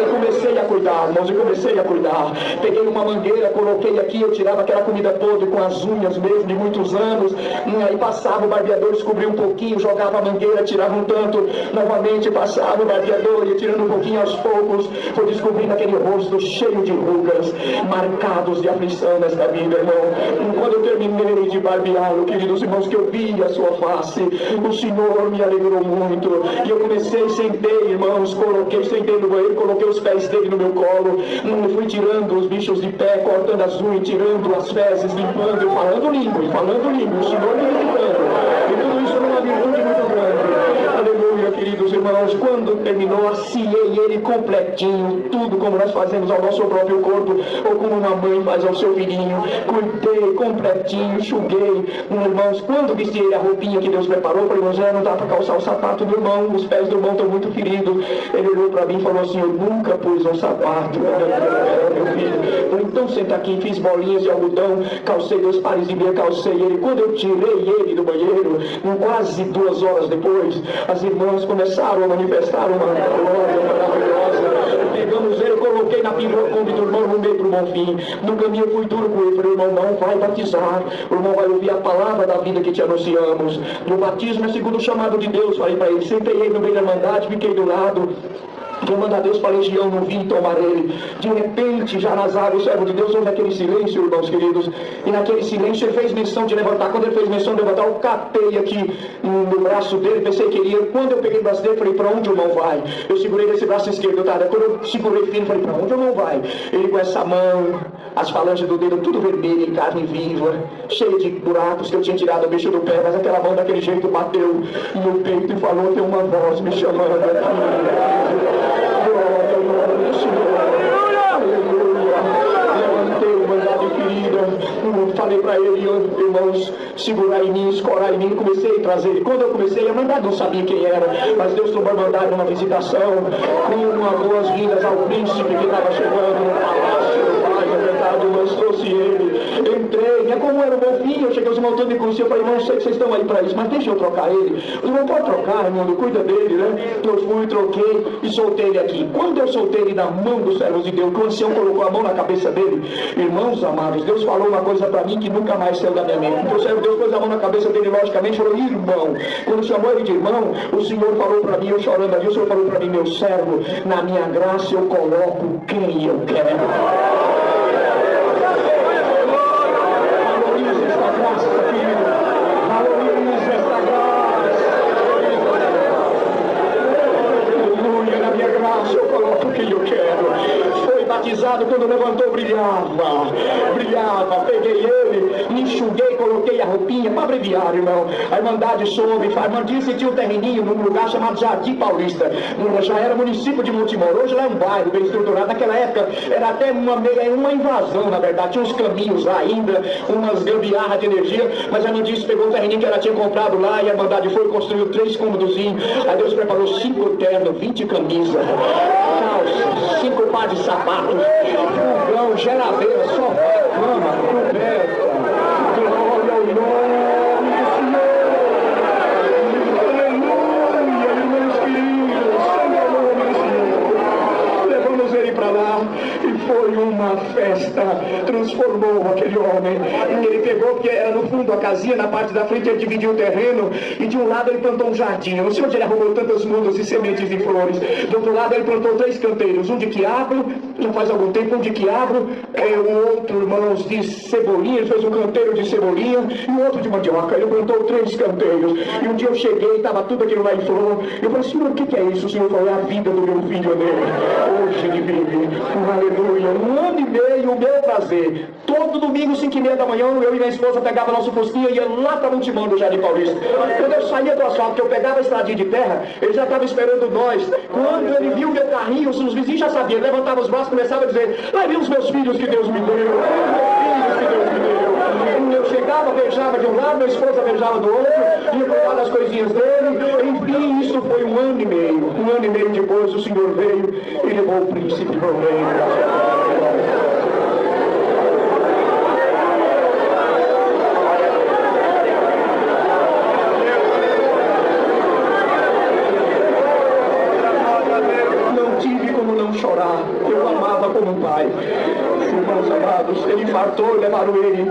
Eu comecei a cuidar, irmãos, eu comecei a cuidar. Peguei uma mangueira, coloquei aqui, eu tirava aquela comida toda com as unhas mesmo de muitos anos, aí passava o barbeador, descobria um pouquinho, jogava a mangueira, tirava um tanto, novamente passava o barbeador, ia tirando um pouquinho aos poucos, foi descobrindo aquele rosto cheio de rugas, marcados de aflição nesta vida, irmão. Quando eu terminei de barbeá-lo, queridos irmãos, que eu vi a sua face, o Senhor me alegrou muito, e eu comecei, sentei, irmãos, sentei no banheiro, coloquei os pés dele no meu colo, fui tirando os bichos de pé, cortando as unhas, tirando as fezes, limpando, e falando língua, o Senhor me limpando, e tudo isso numa virtude muito grande. Aleluia, queridos irmãos, quando terminou, aciei ele completinho, tudo como nós fazemos ao nosso próprio corpo, ou como uma mãe faz ao seu filhinho, cuidei completinho, enxuguei, irmãos, quando vesti ele a roupinha que Deus preparou, falei, irmãos, não dá para calçar o sapato do irmão, os pés do irmão estão muito feridos. Ele olhou para mim e falou assim, eu nunca pus um sapato, meu filho. Falei, então senta aqui, fiz bolinhas de algodão, calcei 2 pares de meia, calcei ele. Quando eu tirei ele do banheiro, quase 2 horas depois, as irmãs começaram a manifestar uma glória maravilhosa. Pegamos ele, coloquei na Kombi do irmão, rumei para o Bonfim. No caminho eu fui duro com ele, falei, irmão, não vai batizar, o irmão vai ouvir a palavra da vida que te anunciamos. No batismo é segundo o chamado de Deus, falei para ele, sentei ele no meio da irmandade, fiquei do lado. Eu mando a Deus para a legião, não vim tomar ele. De repente, já nas águas, o servo de Deus ouve aquele silêncio, irmãos queridos. E naquele silêncio ele fez menção de levantar. Quando ele fez menção de levantar, eu catei aqui no braço dele, pensei que ele ia. Quando eu peguei o braço dele, falei, para onde o irmão vai? Eu segurei nesse braço esquerdo, quando eu segurei firme, falei, para onde o irmão vai? Ele com essa mão, as falanges do dedo tudo vermelho, em carne viva, cheia de buracos que eu tinha tirado o bicho do pé, mas aquela mão daquele jeito bateu no peito e falou, tem uma voz me chamando aqui. Glória ao nome do Senhor. Aleluia. irmãos segurar em mim, escorar em mim, comecei a trazer ele. Quando eu comecei, a Irmandade não sabia quem era, mas Deus tomou a Irmandade numa visitação, com uma boas-vindas ao príncipe que estava chegando no palácio. Mas trouxe ele, entrei, como era um bom filho, eu cheguei aos irmãos todos me conheciam, eu falei, irmão, sei que vocês estão aí para isso, mas deixa eu trocar ele. Os irmãos podem trocar, irmão, cuida dele, né? Eu fui, troquei e soltei ele aqui. Quando eu soltei ele da mão dos servos de Deus, que o ancião colocou a mão na cabeça dele, irmãos amados, Deus falou uma coisa para mim que nunca mais saiu da minha mente. Então o servo de Deus pôs a mão na cabeça dele, logicamente, falou, irmão. Quando chamou ele de irmão, o Senhor falou para mim, eu chorando ali, o Senhor falou para mim, meu servo, na minha graça eu coloco quem eu quero. Batizado, quando levantou, brilhava, peguei ele, me enxuguei, coloquei a roupinha, para abreviar, irmão. A Irmandade soube, a Irmandade sentiu um terreninho num lugar chamado Jardim Paulista, já era município de Montemor, hoje lá é um bairro bem estruturado. Naquela época era até uma invasão, na verdade, tinha uns caminhos lá ainda, umas gambiarras de energia, mas a Irmandade pegou um terreninho que ela tinha comprado lá e a Irmandade foi e construiu 3 cômodozinhos. Aí Deus preparou 5 ternos, 20 camisas, calças, 5 pares de sapatos, fogão, geladeira, sofá, cama, coberta. Glória ao nome do Senhor. Aleluia, irmãos queridos. Sangue ao nome do Senhor. Levamos ele para lá e foi uma festa. Transformou aquele homem. E ele pegou, porque era no fundo a casinha, na parte da frente ele dividiu o terreno e de um lado ele plantou um jardim. Eu não sei onde ele arrumou tantas mudas e sementes de flores. Do outro lado ele plantou 3 canteiros, um de quiabo, já faz algum tempo, um de quiabo, o outro, irmãos, de cebolinha, ele fez um canteiro de cebolinha e o outro de mandioca. Ele plantou 3 canteiros. E um dia eu cheguei, estava tudo aquilo lá em flor. Eu falei, Senhor, o que é isso? O Senhor falou, é a vida do meu filho nele. Hoje ele vive, aleluia, 1 ano e meio, o meu prazer. Todo domingo, 5h30 da manhã, eu e minha esposa pegava nosso fusquinha e ia lá para Montemor, no Jardim Paulista. Quando eu saía do asfalto, que eu pegava a estradinha de terra, ele já estava esperando nós. Quando ele viu meu carrinho, os vizinhos já sabiam, ele levantava os braços e começava a dizer, lá vem os meus filhos que Deus me deu, Eu chegava, beijava de um lado, minha esposa beijava do outro, ia cuidar das coisinhas dele. Enfim, isso foi 1 ano e meio. 1 ano e meio depois, o Senhor veio e levou o príncipe para o reino. Eu amava como um pai. Irmãos amados, ele infartou, levaram ele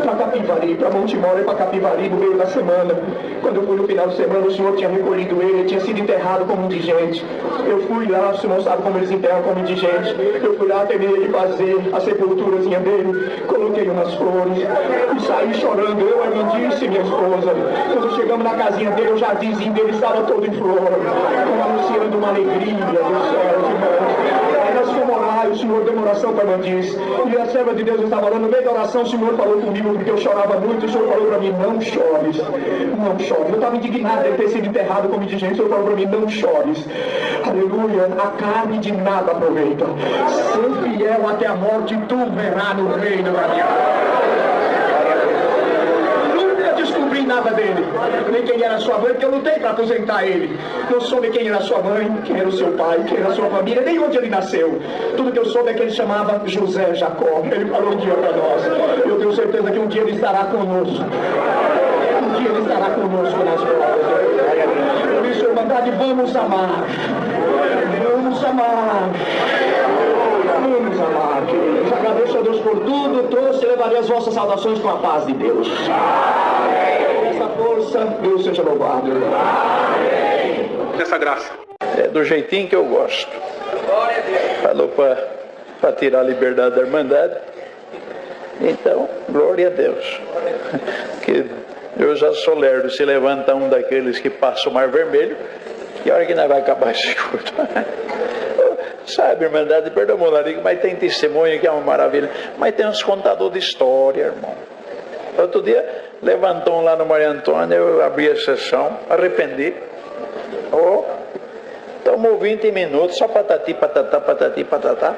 para Capivari, para Montemor e para Capivari no meio da semana. Quando eu fui no final de semana, o Senhor tinha recolhido ele tinha sido enterrado como indigente. Eu fui lá, o Senhor sabe como eles enterram como indigente. Eu fui lá, terminei ele fazer a sepulturazinha dele, coloquei umas flores e saí chorando. Eu, a Irmandice e minha esposa. Quando chegamos na casinha dele, o jardinzinho dele estava todo em flor, anunciando uma alegria dos céus, irmãos. Nós fomos lá e o Senhor deu uma oração para a Irmandice. E a serva de Deus estava orando. No meio da oração, o Senhor falou comigo, porque eu chorava muito. O Senhor falou para mim, não chores, não chores. Eu estava indignado de ter sido enterrado como indigente. O Senhor falou para mim, não chores. Aleluia, a carne de nada aproveita. Ser fiel até a morte, tu verás no reino da minha descobri nada dele, nem quem era sua mãe, porque eu lutei para aposentar ele. Não soube quem era sua mãe, quem era o seu pai, quem era a sua família, nem onde ele nasceu. Tudo que eu soube é que ele chamava José Jacó. Ele falou um dia para nós. Eu tenho certeza que um dia ele estará conosco. Um dia ele estará conosco nas provas. Por isso, Irmandade, vamos amar. Vamos amar. Vamos amar, queridos. Agradeço a Deus por tudo. Trouxe e levarei as vossas saudações com a paz de Deus. Essa força, Deus seja louvado. Essa graça. É do jeitinho que eu gosto. Falou para tirar a liberdade da Irmandade. Então, glória a Deus. Que eu já sou lerdo. Se levanta um daqueles que passa o Mar Vermelho, que hora que nós vai acabar esse culto? Sabe, Irmandade, perdão, Molarico, mas tem testemunho que é uma maravilha. Mas tem uns contadores de história, irmão. Outro dia, levantou um lá no Maria Antônia, eu abri a sessão, arrependi. Tomou 20 minutos, só patati, patatá, patati, patatá.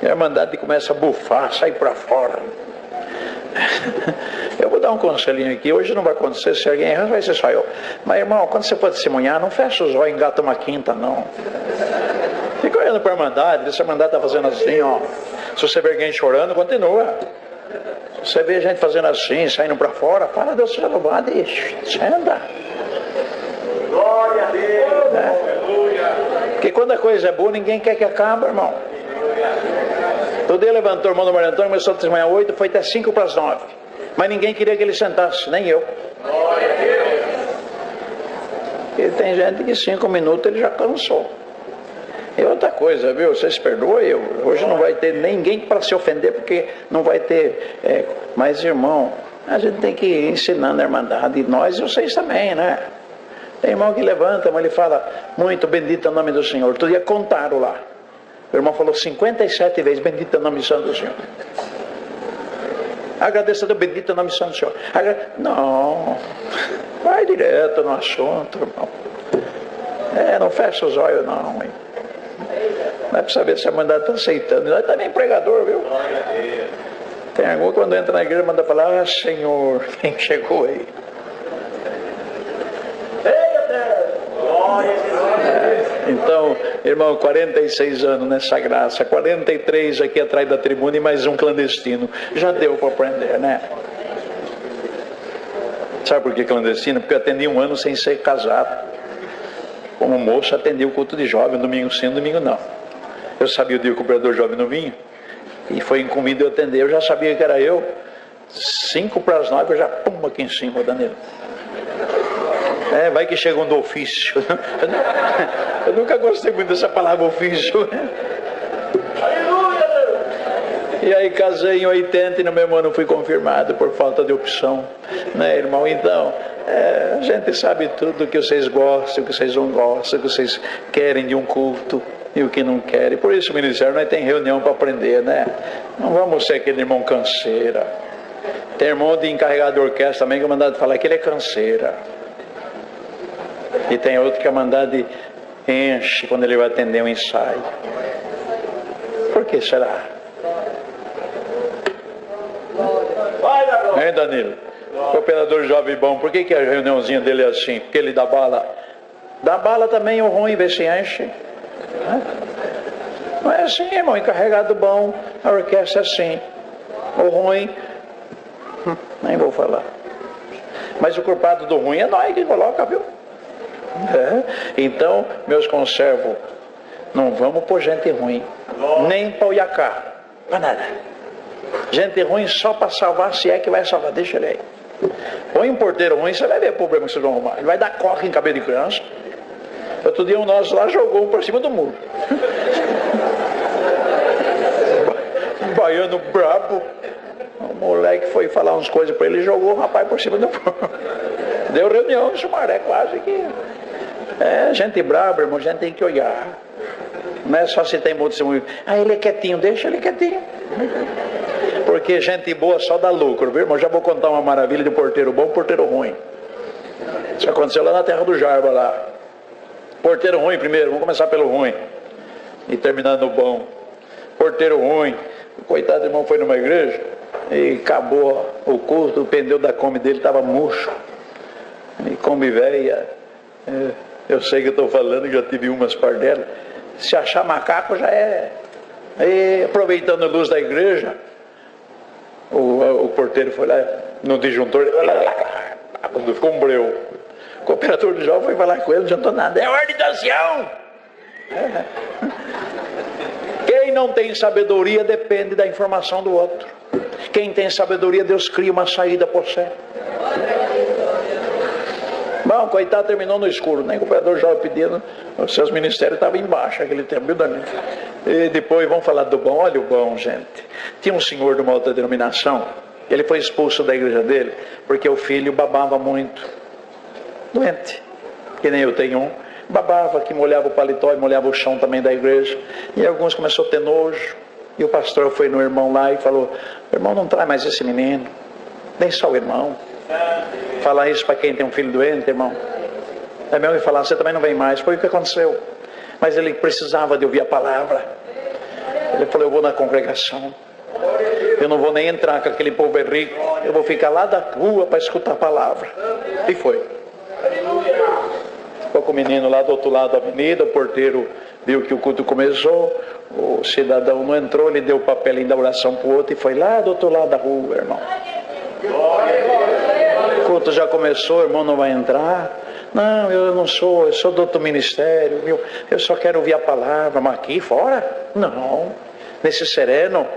E a Irmandade começa a bufar, sai para fora. dar um conselhinho aqui. Hoje não vai acontecer, se alguém errar, vai ser só eu. Mas, irmão, quando você for testemunhar, não fecha os olhos e engata uma quinta, não. Fica olhando para a Irmandade, se a Irmandade está fazendo assim, ó. Se você vê alguém chorando, continua. Se você vê gente fazendo assim, saindo para fora, para Deus seja louvado e senta. Glória a Deus. Porque quando a coisa é boa, ninguém quer que acabe, irmão. Todo dia levantou o irmão do Mário Antônio, começou a testemunhar 8, foi até 5 para as 9. Mas ninguém queria que ele sentasse, nem eu. Glória a Deus. E tem gente que 5 minutos ele já cansou. E outra coisa, viu? Vocês perdoem, hoje não vai ter ninguém para se ofender, porque não vai ter. Mas, irmão, a gente tem que ir ensinando a Irmandade, e nós e vocês também, né? Tem irmão que levanta, mas ele fala, muito bendito é o nome do Senhor. Outro dia contaram lá. O irmão falou 57 vezes, bendito é o nome santo do Senhor. Agradeço a Deus, bendito é o nome santo do Senhor. Não, vai direto no assunto, irmão. Não fecha os olhos, não, hein? Não é para saber se a Irmandade está aceitando. Nós também pregador, viu? Tem algum que quando entra na igreja manda falar, Senhor, quem chegou aí? Então, irmão, 46 anos nessa graça, 43 aqui atrás da tribuna e mais um clandestino. Já deu para aprender, né? Sabe por que clandestino? Porque eu atendi 1 ano sem ser casado. Como moço, atendi o culto de jovem, domingo sim, domingo não. Eu sabia o dia que o pregador jovem não vinha, e foi incumbido eu atender. Eu já sabia que era eu. 5 para as 9, eu já pum aqui em cima, Danilo. Vai que chega um do ofício. Eu nunca gostei muito dessa palavra ofício. E aí casei em 80 e no mesmo ano fui confirmado por falta de opção, né, irmão? Então, a gente sabe tudo, o que vocês gostam, o que vocês não gostam, o que vocês querem de um culto e o que não querem. Por isso o ministério nós tem reunião para aprender, né? Não vamos ser aquele irmão canseira. Tem irmão de encarregado de orquestra também que é mandado falar que ele é canseira. E tem outro que é mandado enche quando ele vai atender um ensaio. Por que será? Hein, Danilo? Cooperador jovem bom, por que a reuniãozinha dele é assim? Porque ele dá bala. Dá bala também, o ruim, vê se enche. Não é assim, irmão. Encarregado bom, a orquestra é assim. O ruim, nem vou falar. Mas o culpado do ruim é nós que coloca, viu? Então, meus conservos, não vamos pôr gente ruim, nem para o Iacá, para nada. Gente ruim só para salvar, se é que vai salvar, deixa ele aí. Põe um porteiro ruim, você vai ver o problema que vocês vão arrumar. Ele vai dar coca em cabelo de criança. Outro dia um nosso lá jogou um por cima do muro. Baiano brabo. O moleque foi falar umas coisas para ele e jogou o rapaz por cima do muro. Deu reunião em Sumaré, quase que. Gente brava, irmão, a gente tem que olhar. Não é só se tem muito testemunho. Ele é quietinho, deixa ele quietinho. Porque gente boa só dá lucro, viu, irmão? Já vou contar uma maravilha de porteiro bom e porteiro ruim. Isso aconteceu lá na terra do Jarba, lá. Porteiro ruim primeiro, vamos começar pelo ruim. E terminar no bom. Porteiro ruim. O coitado do irmão foi numa igreja e acabou o culto, o pneu da Kombi dele estava murcho. E Kombi velha. Eu sei que eu estou falando, já tive umas par dela. Se achar macaco já é. E aproveitando a luz da igreja, o porteiro foi lá no disjuntor, quando ficou um breu. O cooperador do jovem foi falar com ele, não adiantou nada. É ordem do ancião. Quem não tem sabedoria depende da informação do outro. Quem tem sabedoria, Deus cria uma saída por você. Bom, coitado, terminou no escuro, nem o cooperador jovem pedindo, os seus ministérios estavam embaixo aquele tempo, viu, Danilo? E depois vamos falar do bom. Olha o bom, gente. Tinha um senhor de uma outra denominação, ele foi expulso da igreja dele, porque o filho babava muito, doente, que nem eu tenho um, babava, que molhava o paletó e molhava o chão também da igreja, e alguns começaram a ter nojo, e o pastor foi no irmão lá e falou, irmão, não traz mais esse menino, nem só o irmão. Falar isso para quem tem um filho doente, irmão. É mesmo que falar, você também não vem mais. Foi o que aconteceu. Mas ele precisava de ouvir a palavra. Ele falou, eu vou na congregação. Eu não vou nem entrar, que aquele povo é rico. eu vou ficar lá da rua para escutar a palavra. E foi. Ficou com o menino lá do outro lado da avenida, o porteiro viu que o culto começou, o cidadão não entrou, ele deu o papelinho da oração para o outro e foi lá do outro lado da rua, irmão. O culto já começou, o irmão não vai entrar. Não, eu sou do outro ministério, viu? Eu só quero ouvir a palavra, mas aqui fora? Não, nesse sereno.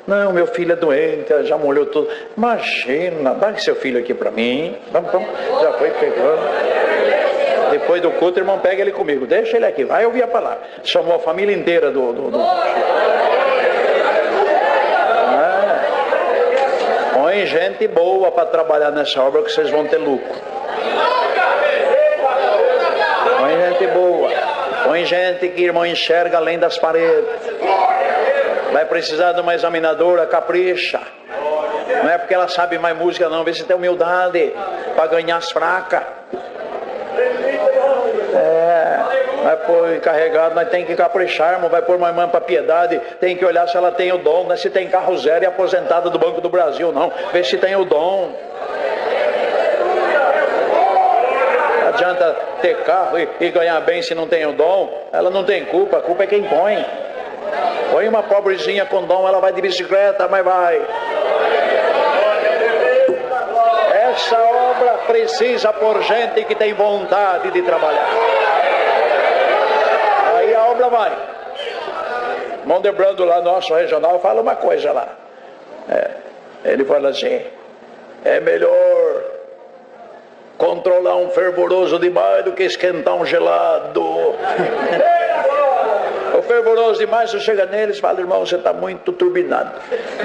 Não, meu filho é doente, já molhou tudo. Imagina, dá seu filho aqui para mim. Vamos, já foi pegando. Depois do culto, o irmão pega ele comigo, deixa ele aqui, vai ouvir a palavra. Chamou a família inteira Põe gente boa para trabalhar nessa obra que vocês vão ter lucro. Põe gente boa. Põe gente que, irmão, enxerga além das paredes. Vai precisar de uma examinadora, capricha. Não é porque ela sabe mais música não, vê se tem humildade para ganhar as fracas. Vai pôr encarregado, nós tem que caprichar, irmão. Vai pôr uma irmã para piedade, tem que olhar se ela tem o dom, não é se tem carro zero e aposentada do Banco do Brasil, não. Vê se tem o dom. Não adianta ter carro e ganhar bem se não tem o dom. Ela não tem culpa, a culpa é quem põe. Põe uma pobrezinha com dom, ela vai de bicicleta, mas vai. Essa obra precisa por gente que tem vontade de trabalhar. Aí a obra vai. Mondebrando lá, nosso regional, fala uma coisa lá. Ele fala assim: é melhor controlar um fervoroso demais do que esquentar um gelado. O fervoroso demais, você chega neles e fala: irmão, você está muito turbinado,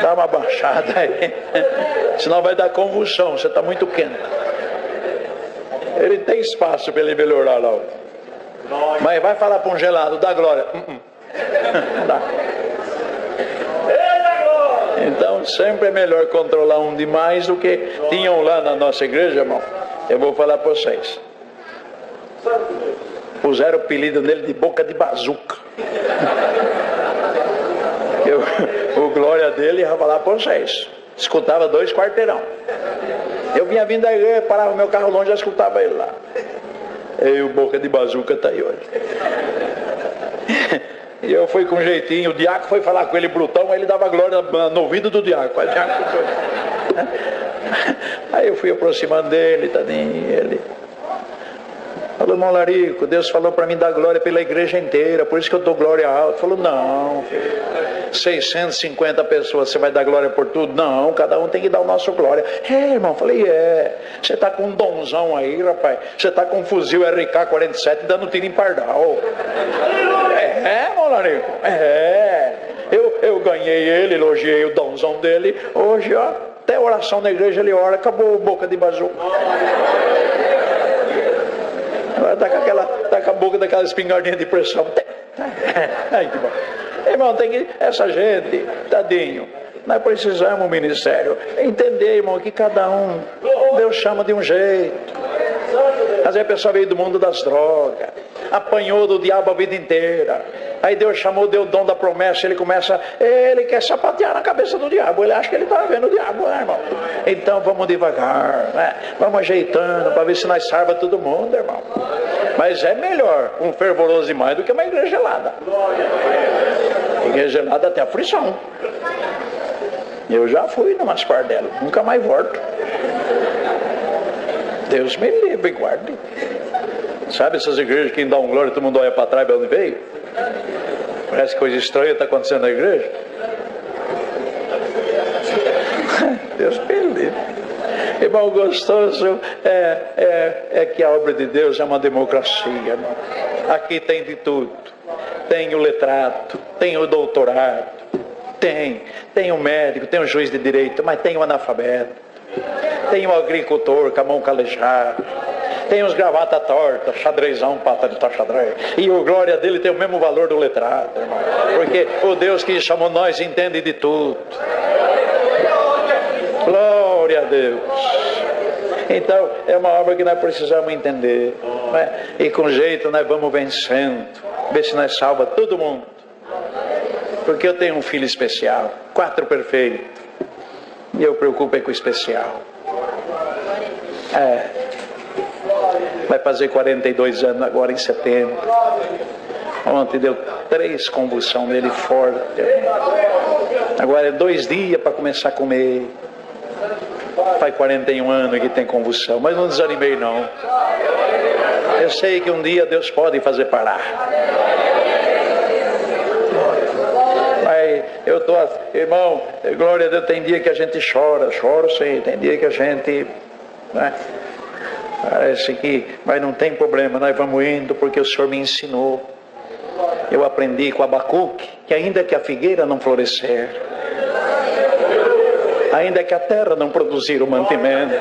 dá uma baixada aí, senão vai dar convulsão, você está muito quente. Ele tem espaço para ele melhorar lá. Mas vai falar para um gelado, dá glória. Não dá. Então sempre é melhor controlar um demais do que tinham lá na nossa igreja, irmão. Eu vou falar para vocês. Puseram o apelido dele de boca de bazuca. O glória dele ia falar para vocês. Escutava 2 quarteirão. Eu vinha vindo da igreja, parava o meu carro longe, já escutava ele lá. E o boca de bazuca está aí hoje. E eu fui com um jeitinho, o diácono foi falar com ele brutão, aí ele dava glória no ouvido do diácono. Aí eu fui aproximando dele, tadinho, ele falou: irmão Larico, Deus falou para mim dar glória pela igreja inteira, por isso que eu dou glória alta. Falou: não, 650 pessoas, você vai dar glória por tudo? Não, cada um tem que dar o nosso glória. Irmão, falei: você está com um donzão aí, rapaz, você está com um fuzil RK-47 dando tiro em pardal. Irmão Larico, eu ganhei ele, elogiei o donzão dele, hoje, ó, até oração na igreja ele ora, acabou boca de bazuca. Agora tá com a boca daquela espingardinha de pressão. Ai, que bom. Irmão, tem que, essa gente, tadinho, nós precisamos, o ministério, entender, irmão, que cada um, Deus chama de um jeito. Às vezes a pessoa veio do mundo das drogas, apanhou do diabo a vida inteira. Aí Deus chamou, deu o dom da promessa, ele quer sapatear na cabeça do diabo, ele acha que ele está vendo o diabo, né, irmão? Então vamos devagar, né? Vamos ajeitando para ver se nós salva todo mundo, irmão. Mas é melhor um fervoroso demais do que uma igreja gelada. Igreja gelada tem aflição. Eu já fui numas partes dela, nunca mais volto. Deus me livre e guarde. Sabe essas igrejas que dão glória, todo mundo olha para trás, para onde veio? Parece coisa estranha está acontecendo na igreja. Deus me livre. Irmão, gostoso é que a obra de Deus é uma democracia, irmão. Aqui tem de tudo. Tem o letrado, tem o doutorado, tem o médico, tem o juiz de direito, mas tem o analfabeto, tem o agricultor com a mão calejada, tem os gravata torta, xadrezão, pata de xadrez. E o glória dele tem o mesmo valor do letrado, irmão. Porque o Deus que chamou nós entende de tudo. Glória a Deus. Então, é uma obra que nós precisamos entender, né? E com jeito nós vamos vencendo. Ver se nós salva todo mundo. Porque eu tenho um filho especial, 4 perfeitos. E eu preocupei com o especial. Vai fazer 42 anos agora em setembro. Ontem deu 3 convulsões nele forte. Agora é 2 dias para começar a comer. Faz 41 anos que tem convulsão, mas não desanimei não. Eu sei que um dia Deus pode fazer parar. Mas eu estou, irmão, glória a Deus, tem dia que a gente chora sim, tem dia que a gente, né, parece que, mas não tem problema, nós vamos indo porque o Senhor me ensinou. Eu aprendi com Abacuque que ainda que a figueira não florescer, ainda que a terra não produzir o mantimento,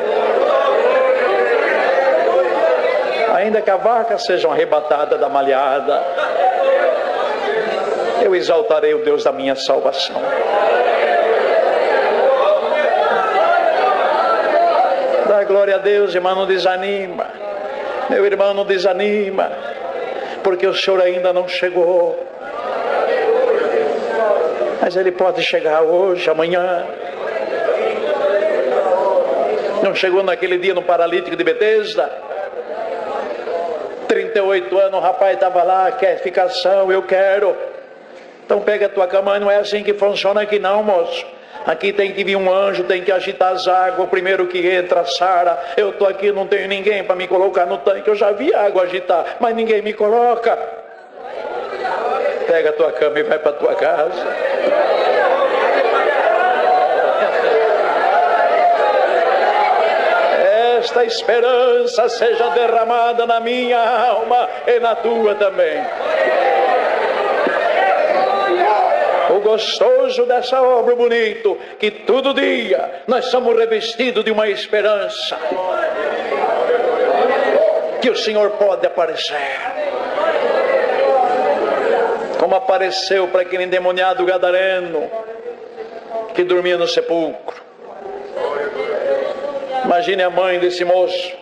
ainda que a vaca seja arrebatada da malhada, eu exaltarei o Deus da minha salvação. Dá glória a Deus, irmão, não desanima. Meu irmão, não desanima, porque o Senhor ainda não chegou. Mas Ele pode chegar hoje, amanhã. Não chegou naquele dia no paralítico de Betesda? 38 anos, o rapaz estava lá, quer ficação, eu quero. Então pega a tua cama, não é assim que funciona aqui não, moço. Aqui tem que vir um anjo, tem que agitar as águas, o primeiro que entra, Sara. Eu estou aqui, não tenho ninguém para me colocar no tanque, eu já vi a água agitar, mas ninguém me coloca. Pega a tua cama e vai para a tua casa. Esta esperança seja derramada na minha alma e na tua também. O gostoso dessa obra bonito, que todo dia nós somos revestidos de uma esperança, que o Senhor pode aparecer, como apareceu para aquele endemoniado gadareno, que dormia no sepulcro. Imagine a mãe desse moço,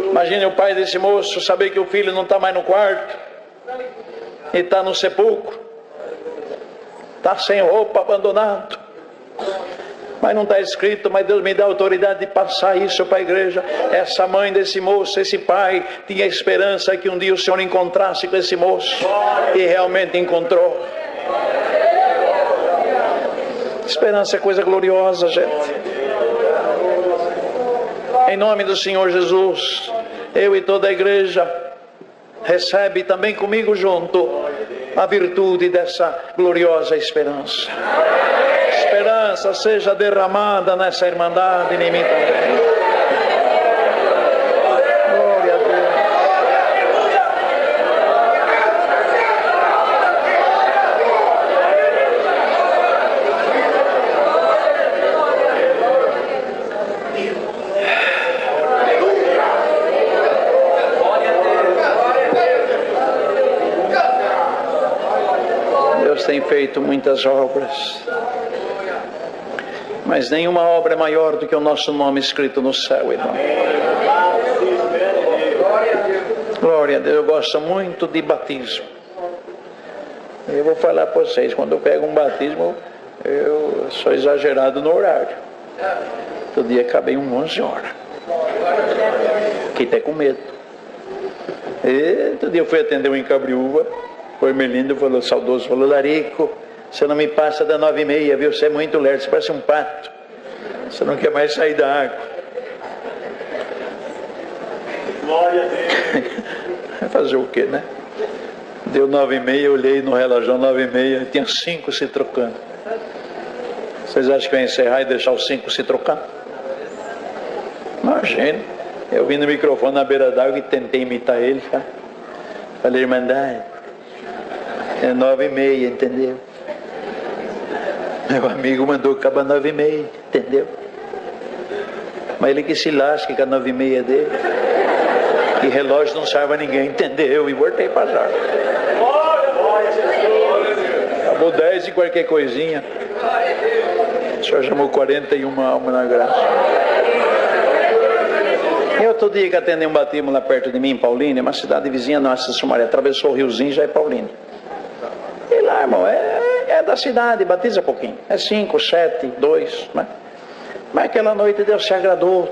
imagine o pai desse moço, saber que o filho não está mais no quarto, e está no sepulcro, está sem roupa, abandonado. Mas não está escrito, mas Deus me dá autoridade de passar isso para a igreja. Essa mãe desse moço, esse pai, tinha esperança que um dia o Senhor encontrasse com esse moço, e realmente encontrou. Esperança é coisa gloriosa, gente. Em nome do Senhor Jesus, eu e toda a igreja recebe também comigo junto a virtude dessa gloriosa esperança. Esperança seja derramada nessa irmandade em mim também. Glória a Deus. Tem feito muitas obras, mas nenhuma obra é maior do que o nosso nome escrito no céu, irmão. Glória a Deus. Eu gosto muito de batismo. Eu vou falar para vocês, quando eu pego um batismo, eu sou exagerado no horário. Todo dia acabei 11 horas. Fiquei até com medo. E todo dia eu fui atender um em Cabriúva. O Hermelindo falou, saudoso, falou, Larico, você não me passa da 9h30, viu? Você é muito lerdo, você parece um pato. Você não quer mais sair da água. Glória a Deus. Fazer o quê, né? Deu 9h30, eu olhei no relógio, 9h30, tinha 5 se trocando. Vocês acham que eu ia encerrar e deixar os 5 se trocando? Imagina, eu vim no microfone na beira d'água e tentei imitar ele, tá? Falei, irmandade, é 9h30, entendeu? Meu amigo mandou acabar 9h30, entendeu? Mas ele que se lasque com a 9h30 dele. E relógio não serve a ninguém, entendeu? E voltei para já. Acabou 10 e qualquer coisinha. O Senhor chamou 41 almas na graça. E outro dia que atendei um batismo lá perto de mim, em Paulínia, uma cidade vizinha nossa, Sumaré, atravessou o riozinho, já é Paulínia. E lá, irmão, é da cidade, batiza pouquinho. É 5, 7, 2, né? Mas aquela noite Deus se agradou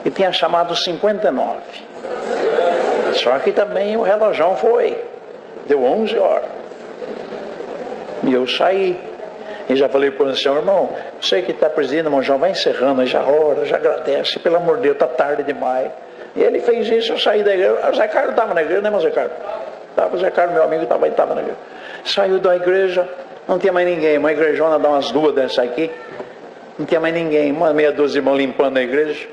e tinha chamado 59. Só que também o relógio deu 11 horas. E eu saí. E já falei para o senhor, irmão, você que está presidindo, irmão, já vai encerrando, já ora, já agradece, pelo amor de Deus, está tarde demais. E ele fez isso, eu saí da igreja. O Zé Carlos estava na igreja, né, irmão Zé Carlos? O Zé Carlos, meu amigo, estava na igreja. Saiu da igreja, não tinha mais ninguém, uma igrejona dá umas duas dessa aqui. Não tinha mais ninguém, uma meia dúzia de irmãos limpando a igreja.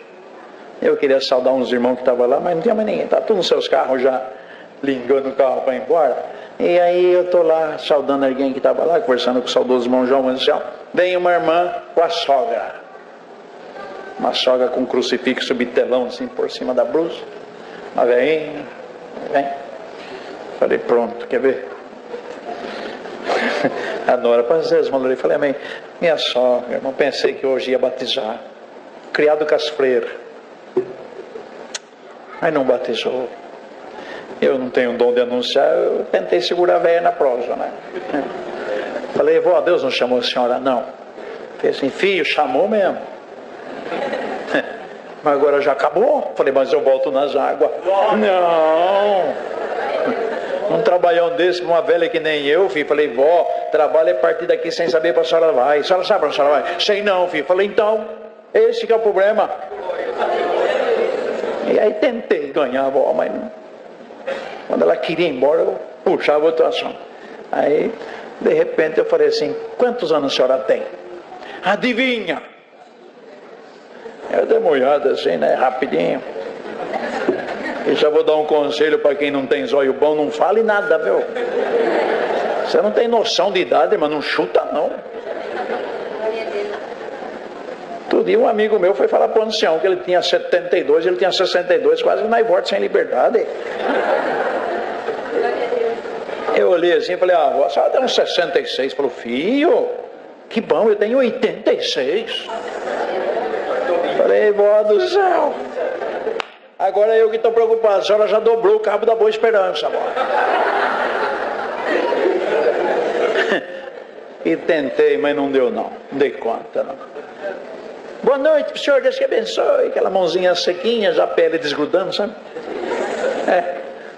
Eu queria saudar uns irmãos que estavam lá, mas não tinha mais ninguém. Estava todos nos seus carros já, ligando o carro para ir embora. E aí eu estou lá, saudando alguém que estava lá, conversando com o saudoso irmão João Manciel. Vem uma irmã com a sogra. Uma sogra com um crucifixo bitelão assim por cima da blusa. Uma velhinha, vem. Falei, pronto, quer ver? A nora, passei as mãos ali, falei, amém. Minha sogra, não pensei que hoje ia batizar. Criado com as freiras. Mas não batizou. Eu não tenho dom de anunciar, eu tentei segurar a velha na prosa, né? Falei, vó, Deus não chamou a senhora, não. Falei assim, filho, chamou mesmo. Mas agora já acabou? Falei, mas eu volto nas águas. Não! Um trabalhão desse para uma velha que nem eu, filho. Falei, vó, trabalha a partir daqui sem saber para a senhora vai. A senhora sabe para a senhora vai? Sei não, filho. Falei, então, esse que é o problema. E aí tentei ganhar a vó, mas não. Quando ela queria ir embora, eu puxava outra ação. Aí, de repente, eu falei assim, quantos anos a senhora tem? Adivinha? Eu dei uma olhada assim, né, rapidinho. E já vou dar um conselho para quem não tem zóio bom, não fale nada, viu? Você não tem noção de idade, mas não chuta não. Outro dia um amigo meu foi falar para o ancião que ele tinha 72, ele tinha 62, quase na morte sem liberdade. Eu olhei assim e falei, a senhora tem uns 66. Falou, filho, que bom, eu tenho 86. Falei, vó do céu. Agora eu que estou preocupado, a senhora já dobrou o cabo da Boa Esperança, vó. E tentei, mas não deu não dei conta não. Boa noite, senhor, Deus te abençoe. Aquela mãozinha sequinha, já a pele desgrudando, sabe?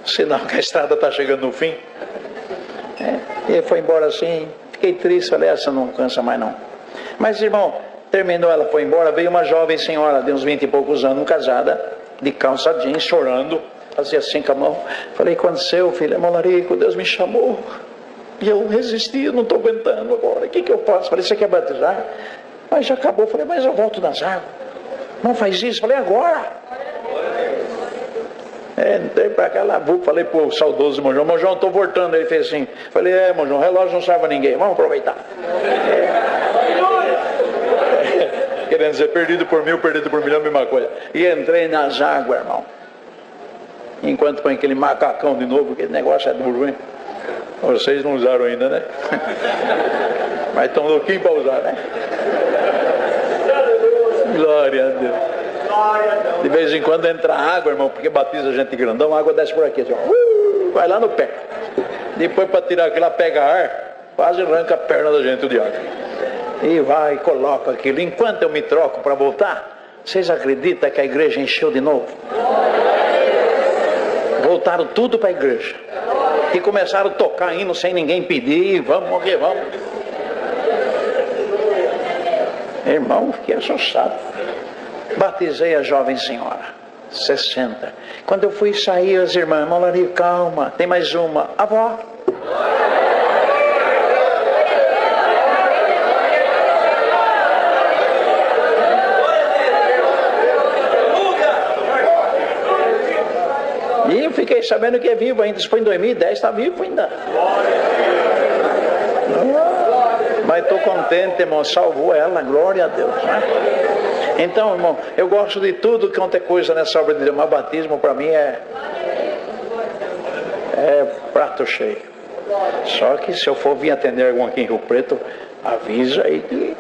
Sinal que a estrada está chegando no fim. E ele foi embora assim, fiquei triste, falei, essa não cansa mais não. Mas irmão, terminou, ela foi embora, veio uma jovem senhora de uns 20 e poucos anos, casada, de calça jeans, chorando, fazia assim com a mão. Falei, quando aconteceu, filho? É Molarico, Deus me chamou. E eu resisti, eu não estou aguentando agora, o que eu faço? Falei, você quer batizar? Mas já acabou, falei, mas eu volto nas águas. Não faz isso, falei, agora. Entrei para cá, lá, falei para o saudoso irmão João, estou voltando. Ele fez assim, falei, irmão João, o relógio não serve a ninguém, vamos aproveitar. Querendo dizer, perdido por mil, perdido por milhão, mesma coisa. E entrei nas águas, irmão. Enquanto põe aquele macacão de novo, aquele negócio é duro, hein? Vocês não usaram ainda, né? Mas estão louquinhos para usar, né? Glória a Deus. De vez em quando entra água, irmão, porque batiza a gente grandão, a água desce por aqui, assim, vai lá no pé. Depois para tirar aquilo, ela pega ar, quase arranca a perna da gente o diabo. E vai e coloca aquilo. Enquanto eu me troco para voltar, vocês acreditam que a igreja encheu de novo? Voltaram tudo para a igreja. E começaram a tocar hino sem ninguém pedir, vamos morrer, vamos. Irmão, fiquei assustado. Batizei a jovem senhora, 60. Quando eu fui sair, as irmãs, Molarico, calma, tem mais uma. Avó. E eu fiquei sabendo que é vivo ainda, isso foi em 2010, está vivo ainda. Mas estou contente, irmão, salvou ela, glória a Deus, né? Então, irmão, eu gosto de tudo quanto é coisa nessa obra de Deus, mas batismo para mim é prato cheio. Só que se eu for vir atender algum aqui em Rio Preto, avisa aí que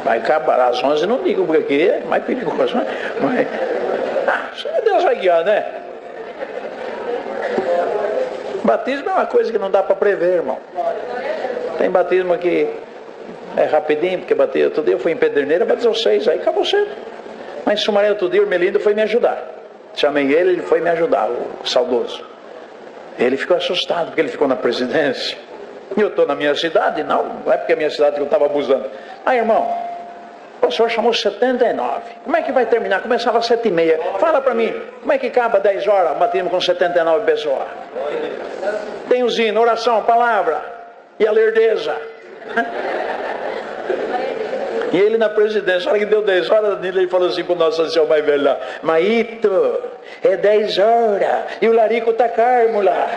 vai acabar. Às 11 não digo, porque aqui é mais perigoso, né? Mas Deus vai guiar, né? Batismo é uma coisa que não dá para prever, irmão. Tem batismo que É rapidinho, porque bateu outro dia, eu fui em Pedreneira, batizou 6, aí acabou cedo. Mas em Sumaré outro dia, o Ermelindo foi me ajudar. Chamei ele foi me ajudar, o saudoso. Ele ficou assustado, porque ele ficou na presidência. E eu estou na minha cidade, não é porque é a minha cidade que eu estava abusando. Aí, irmão, o senhor chamou 79. Como é que vai terminar? Começava às 7h30. Fala para mim, como é que acaba 10 horas, batimos com 79 pessoas? Tem os hinos, oração, palavra e a lerdeza. E ele na presidência, a hora que deu 10 horas, ele falou assim para o nosso ancião mais velho lá: Maíto, é 10 horas e o larico está carmo lá.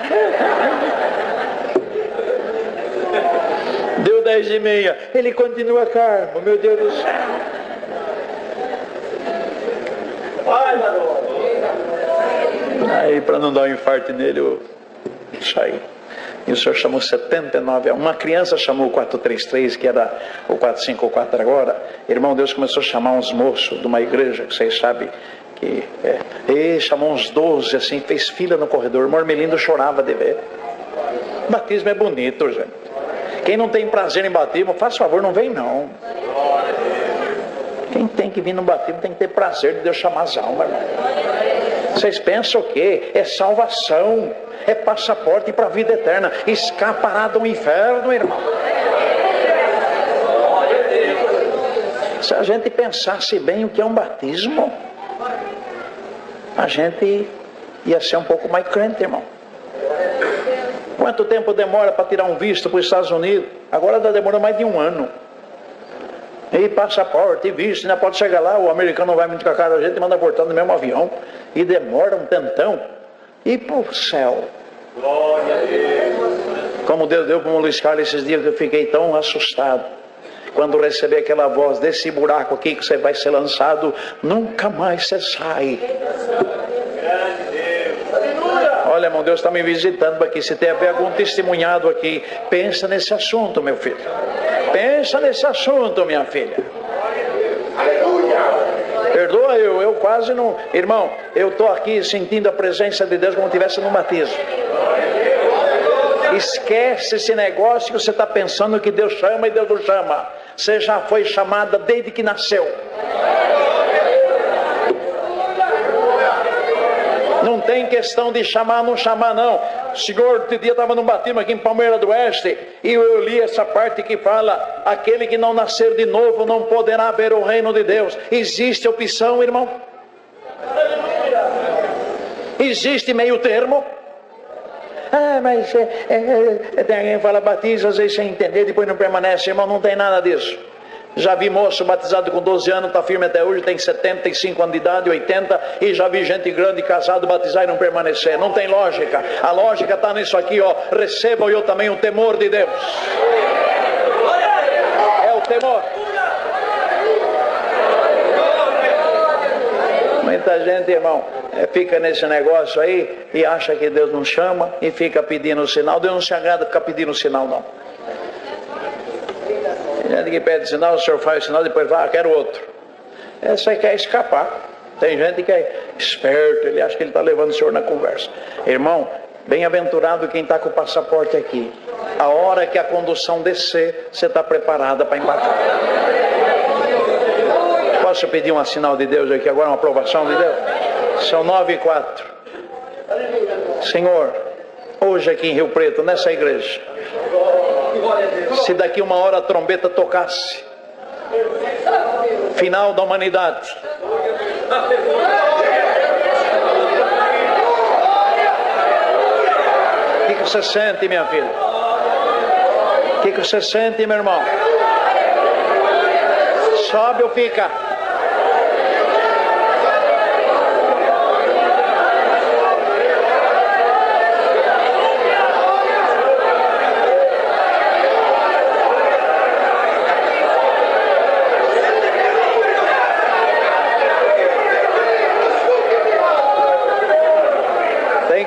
Deu 10h30, ele continua calmo, meu Deus do céu. Aí, para não dar um infarto nele, eu saí. E o senhor chamou 79. Uma criança chamou o 433, que era o 454 agora. Irmão, Deus começou a chamar uns moços de uma igreja, que vocês sabem que é. E chamou uns 12, assim, fez fila no corredor. O irmão Ermelindo chorava de ver. Batismo é bonito, gente. Quem não tem prazer em batismo, faz favor, não vem não. Quem tem que vir no batismo tem que ter prazer de Deus chamar as almas, irmão. Vocês pensam o quê? É salvação, é passaporte para a vida eterna, escapará do inferno, irmão. Se a gente pensasse bem o que é um batismo, a gente ia ser um pouco mais crente, irmão. Quanto tempo demora para tirar um visto para os Estados Unidos? Agora está demorando mais de 1 ano. E passaporte, e visto, ainda pode chegar lá, o americano não vai muito com a cara da gente, manda voltar no mesmo avião. E demora um tantão. E para o céu. Glória a Deus. Como Deus deu para o Luiz Carlos esses dias que eu fiquei tão assustado. Quando recebi aquela voz, desse buraco aqui que você vai ser lançado, nunca mais você sai. Olha, irmão, Deus está me visitando aqui. Se tem algum testemunhado aqui, pensa nesse assunto, meu filho. Pensa nesse assunto, minha filha. Perdoa eu quase não... Irmão, eu estou aqui sentindo a presença de Deus como se estivesse no batismo. Esquece esse negócio que você está pensando que Deus chama e Deus não chama. Você já foi chamada desde que nasceu. Não tem questão de chamar, não chamar, não. O senhor, outro dia estava num batismo aqui em Palmeira do Oeste, e eu li essa parte que fala: aquele que não nascer de novo não poderá ver o reino de Deus. Existe opção, irmão? Existe meio termo? Mas tem alguém que fala batiza, às vezes sem entender, depois não permanece. Irmão, não tem nada disso. Já vi moço batizado com 12 anos, está firme até hoje, tem 75 anos de idade, 80, e já vi gente grande casado batizar e não permanecer. Não tem lógica. A lógica está nisso aqui, ó. Recebam eu também o temor de Deus. É o temor. Muita gente, irmão, fica nesse negócio aí e acha que Deus não chama e fica pedindo o sinal. Deus não se agrada ficar pedindo o sinal, não. Tem gente que pede sinal, o senhor faz o sinal, depois vai, quero outro. Essa aí quer escapar. Tem gente que é esperto, ele acha que ele está levando o senhor na conversa. Irmão, bem-aventurado quem está com o passaporte aqui. A hora que a condução descer, você está preparada para embarcar. Posso pedir um sinal de Deus aqui agora, uma aprovação de Deus? São 9h04. Senhor, hoje aqui em Rio Preto, nessa igreja, se daqui 1 hora a trombeta tocasse, final da humanidade, o que você sente, minha filha? O que você sente, meu irmão? Sobe ou fica?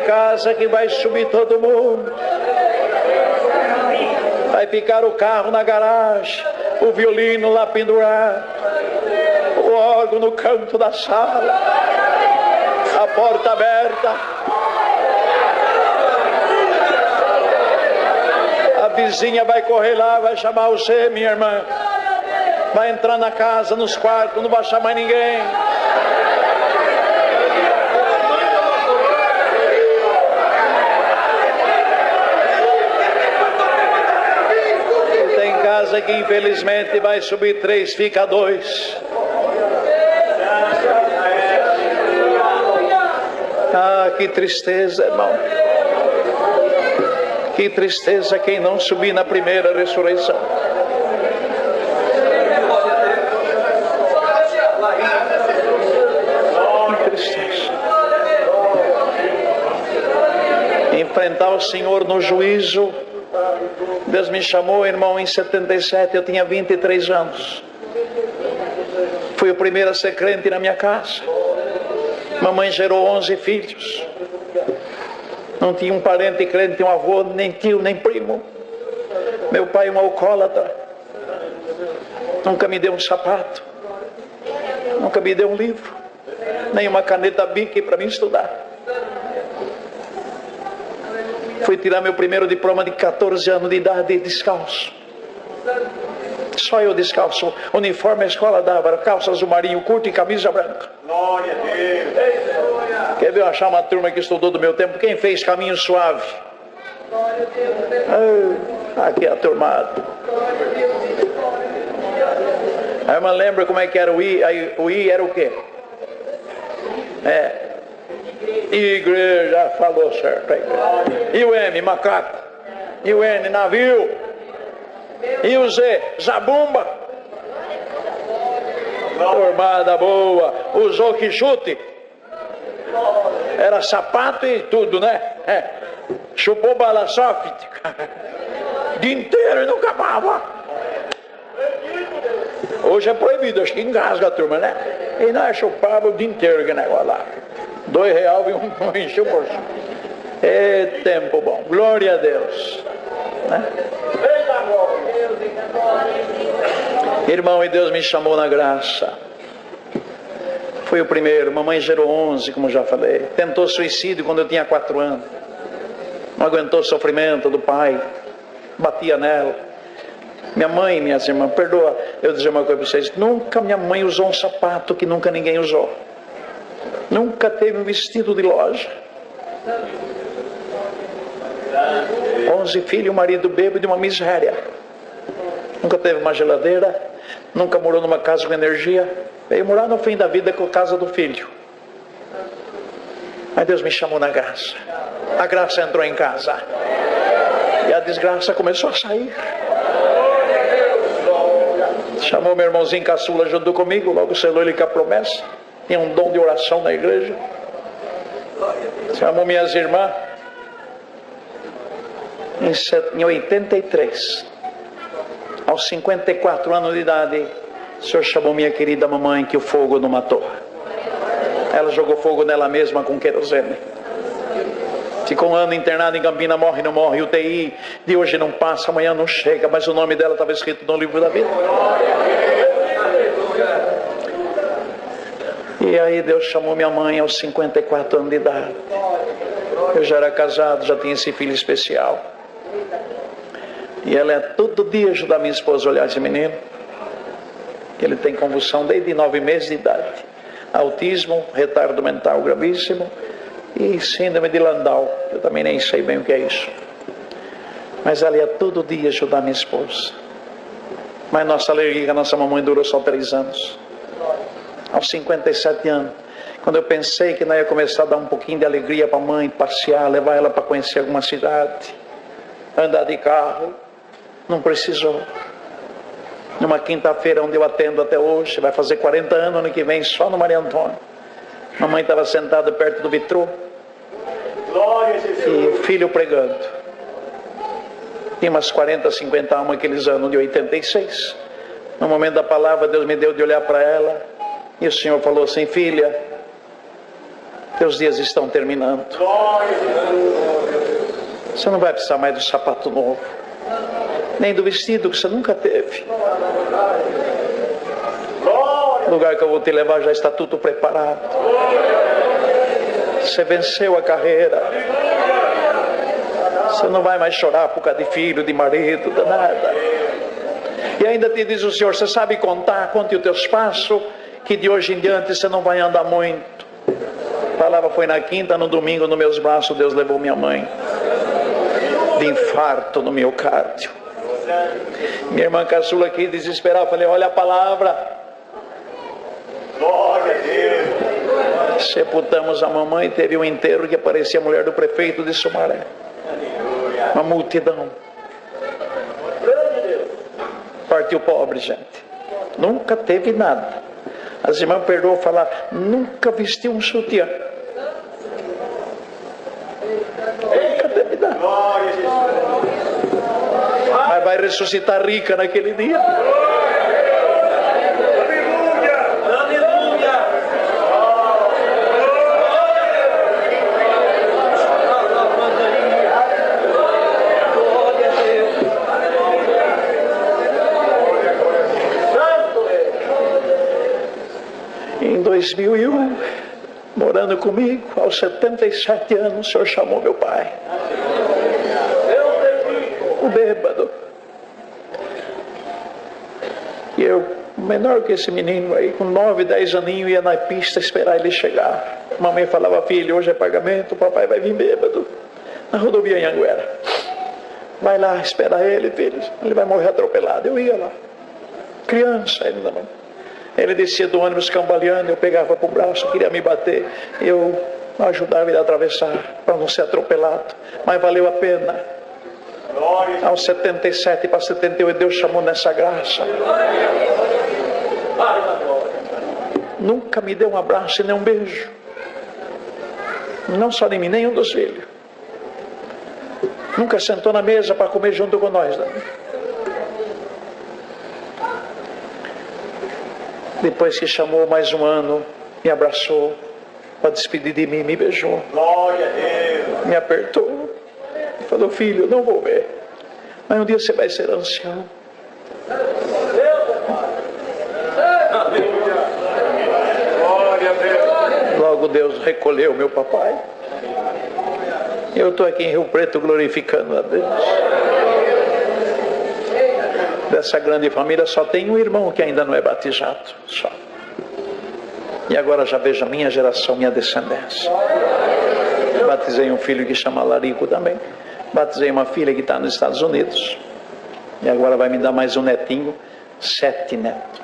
Casa que vai subir todo mundo, vai ficar o carro na garagem, o violino lá pendurado, o órgão no canto da sala, a porta aberta, a vizinha vai correr lá, vai chamar você, minha irmã. Vai entrar na casa, nos quartos, não vai chamar ninguém. Tem casa que infelizmente vai subir 3, fica 2. Ah, que tristeza, irmão. Que tristeza quem não subir na primeira ressurreição. Que tristeza. Enfrentar o Senhor no juízo. Deus me chamou, irmão, em 77, eu tinha 23 anos. Fui o primeiro a ser crente na minha casa. Mamãe gerou 11 filhos. Não tinha um parente crente, um avô, nem tio, nem primo. Meu pai um alcoólatra. Nunca me deu um sapato. Nunca me deu um livro. Nem uma caneta Bic para me estudar. Fui tirar meu primeiro diploma de 14 anos de idade descalço. Só eu descalço. Uniforme a escola dava, calça azul marinho curto e camisa branca. Glória a Deus. Quer ver eu achar uma turma que estudou do meu tempo? Quem fez caminho suave? Aqui é a turmada. A irmã lembra como é que era o I? Aí, o I era o quê? Igreja, falou certo aí. E o M, macaco. E o N, navio. E o Z, zabumba. Turmada boa. Usou que chute. Era sapato e tudo, né? Chupou bala soft. Dia inteiro e não acabava. Hoje é proibido, acho que engasga a turma, né? E nós chupava o dia inteiro que negócio lá. R$2 e um encheu o bolso. É tempo bom. Glória a Deus. Né? Irmão, e Deus me chamou na graça. Fui o primeiro. Mamãe gerou 11, como já falei. Tentou suicídio quando eu tinha 4 anos. Não aguentou o sofrimento do pai. Batia nela. Minha mãe, minhas irmãs, perdoa eu dizer uma coisa para vocês. Nunca minha mãe usou um sapato que nunca ninguém usou. Nunca teve um vestido de loja. 11 filhos, um marido bêbado de uma miséria. Nunca teve uma geladeira. Nunca morou numa casa com energia. Veio morar no fim da vida com a casa do filho. Aí Deus me chamou na graça. A graça entrou em casa. E a desgraça começou a sair. Chamou meu irmãozinho caçula junto comigo. Logo selou ele com a promessa. Tinha um dom de oração na igreja. Chamou minhas irmãs. Em 83, aos 54 anos de idade, o Senhor chamou minha querida mamãe, que o fogo não matou. Ela jogou fogo nela mesma com querosene. Ficou um ano internada em Campina, morre, não morre. UTI de hoje não passa, amanhã não chega, mas o nome dela estava escrito no livro da vida. E aí Deus chamou minha mãe aos 54 anos de idade. Eu já era casado, já tinha esse filho especial. E ela é todo dia ajudar minha esposa a olhar esse menino. Ele tem convulsão desde 9 meses de idade. Autismo, retardo mental gravíssimo e síndrome de Landau. Eu também nem sei bem o que é isso. Mas ela ia todo dia ajudar minha esposa. Mas nossa alergia com a nossa mamãe durou só 3 anos. Aos 57 anos, quando eu pensei que nós ia começar a dar um pouquinho de alegria para a mãe, passear, levar ela para conhecer alguma cidade, andar de carro, não precisou. Numa quinta-feira onde eu atendo até hoje, vai fazer 40 anos ano que vem, só no Maria Antônia. Mamãe estava sentada perto do vitrô e o filho pregando. Tinha umas 40, 50 almas aqueles anos de 86. No momento da palavra, Deus me deu de olhar para ela e o Senhor falou assim: filha, teus dias estão terminando. Você não vai precisar mais do sapato novo, nem do vestido que você nunca teve. O lugar que eu vou te levar já está tudo preparado. Você venceu a carreira. Você não vai mais chorar por causa de filho, de marido, de nada. E ainda te diz o Senhor, você sabe contar, conte o teu espaço, que de hoje em diante você não vai andar muito. A palavra foi na quinta, no domingo, nos meus braços, Deus levou minha mãe. De infarto no miocárdio. Minha irmã caçula aqui, desesperada, falei, olha a palavra. Glória a Deus. Sepultamos a mamãe, teve um enterro que aparecia a mulher do prefeito de Sumaré. Uma multidão. Partiu pobre, gente. Nunca teve nada. As irmãs perdoam falar, nunca vestiu um sutiã. Nunca teve nada. Glória a Jesus. Mas vai ressuscitar rica naquele dia. Em 2001, morando comigo, aos 77 anos, o Senhor chamou meu pai. O bêbado. E eu, menor que esse menino aí, com 9, 10 aninhos, ia na pista esperar ele chegar. Mamãe falava, filho, hoje é pagamento, o papai vai vir bêbado. Na rodovia em Anguera. Vai lá, espera ele, filho, ele vai morrer atropelado. Eu ia lá. Criança ainda não. Ele descia do ônibus cambaleando, eu pegava para o braço, queria me bater. Eu ajudava ele a atravessar, para não ser atropelado. Mas valeu a pena. Aos 77 para 78, Deus chamou nessa graça. Nunca me deu um abraço e nem um beijo. Não só de mim, nenhum dos filhos. Nunca sentou na mesa para comer junto com nós. Né? Depois que chamou mais um ano, me abraçou para despedir de mim, me beijou. Glória a Deus. Me apertou. Falou, filho, não vou ver. Mas um dia você vai ser ancião. Glória a Deus. Logo Deus recolheu meu papai. Eu estou aqui em Rio Preto glorificando a Deus. Dessa grande família só tem um irmão que ainda não é batizado. Só. E agora já vejo a minha geração, minha descendência. Batizei um filho que chama Larico também. Batizei uma filha que está nos Estados Unidos. E agora vai me dar mais um netinho. 7 netos.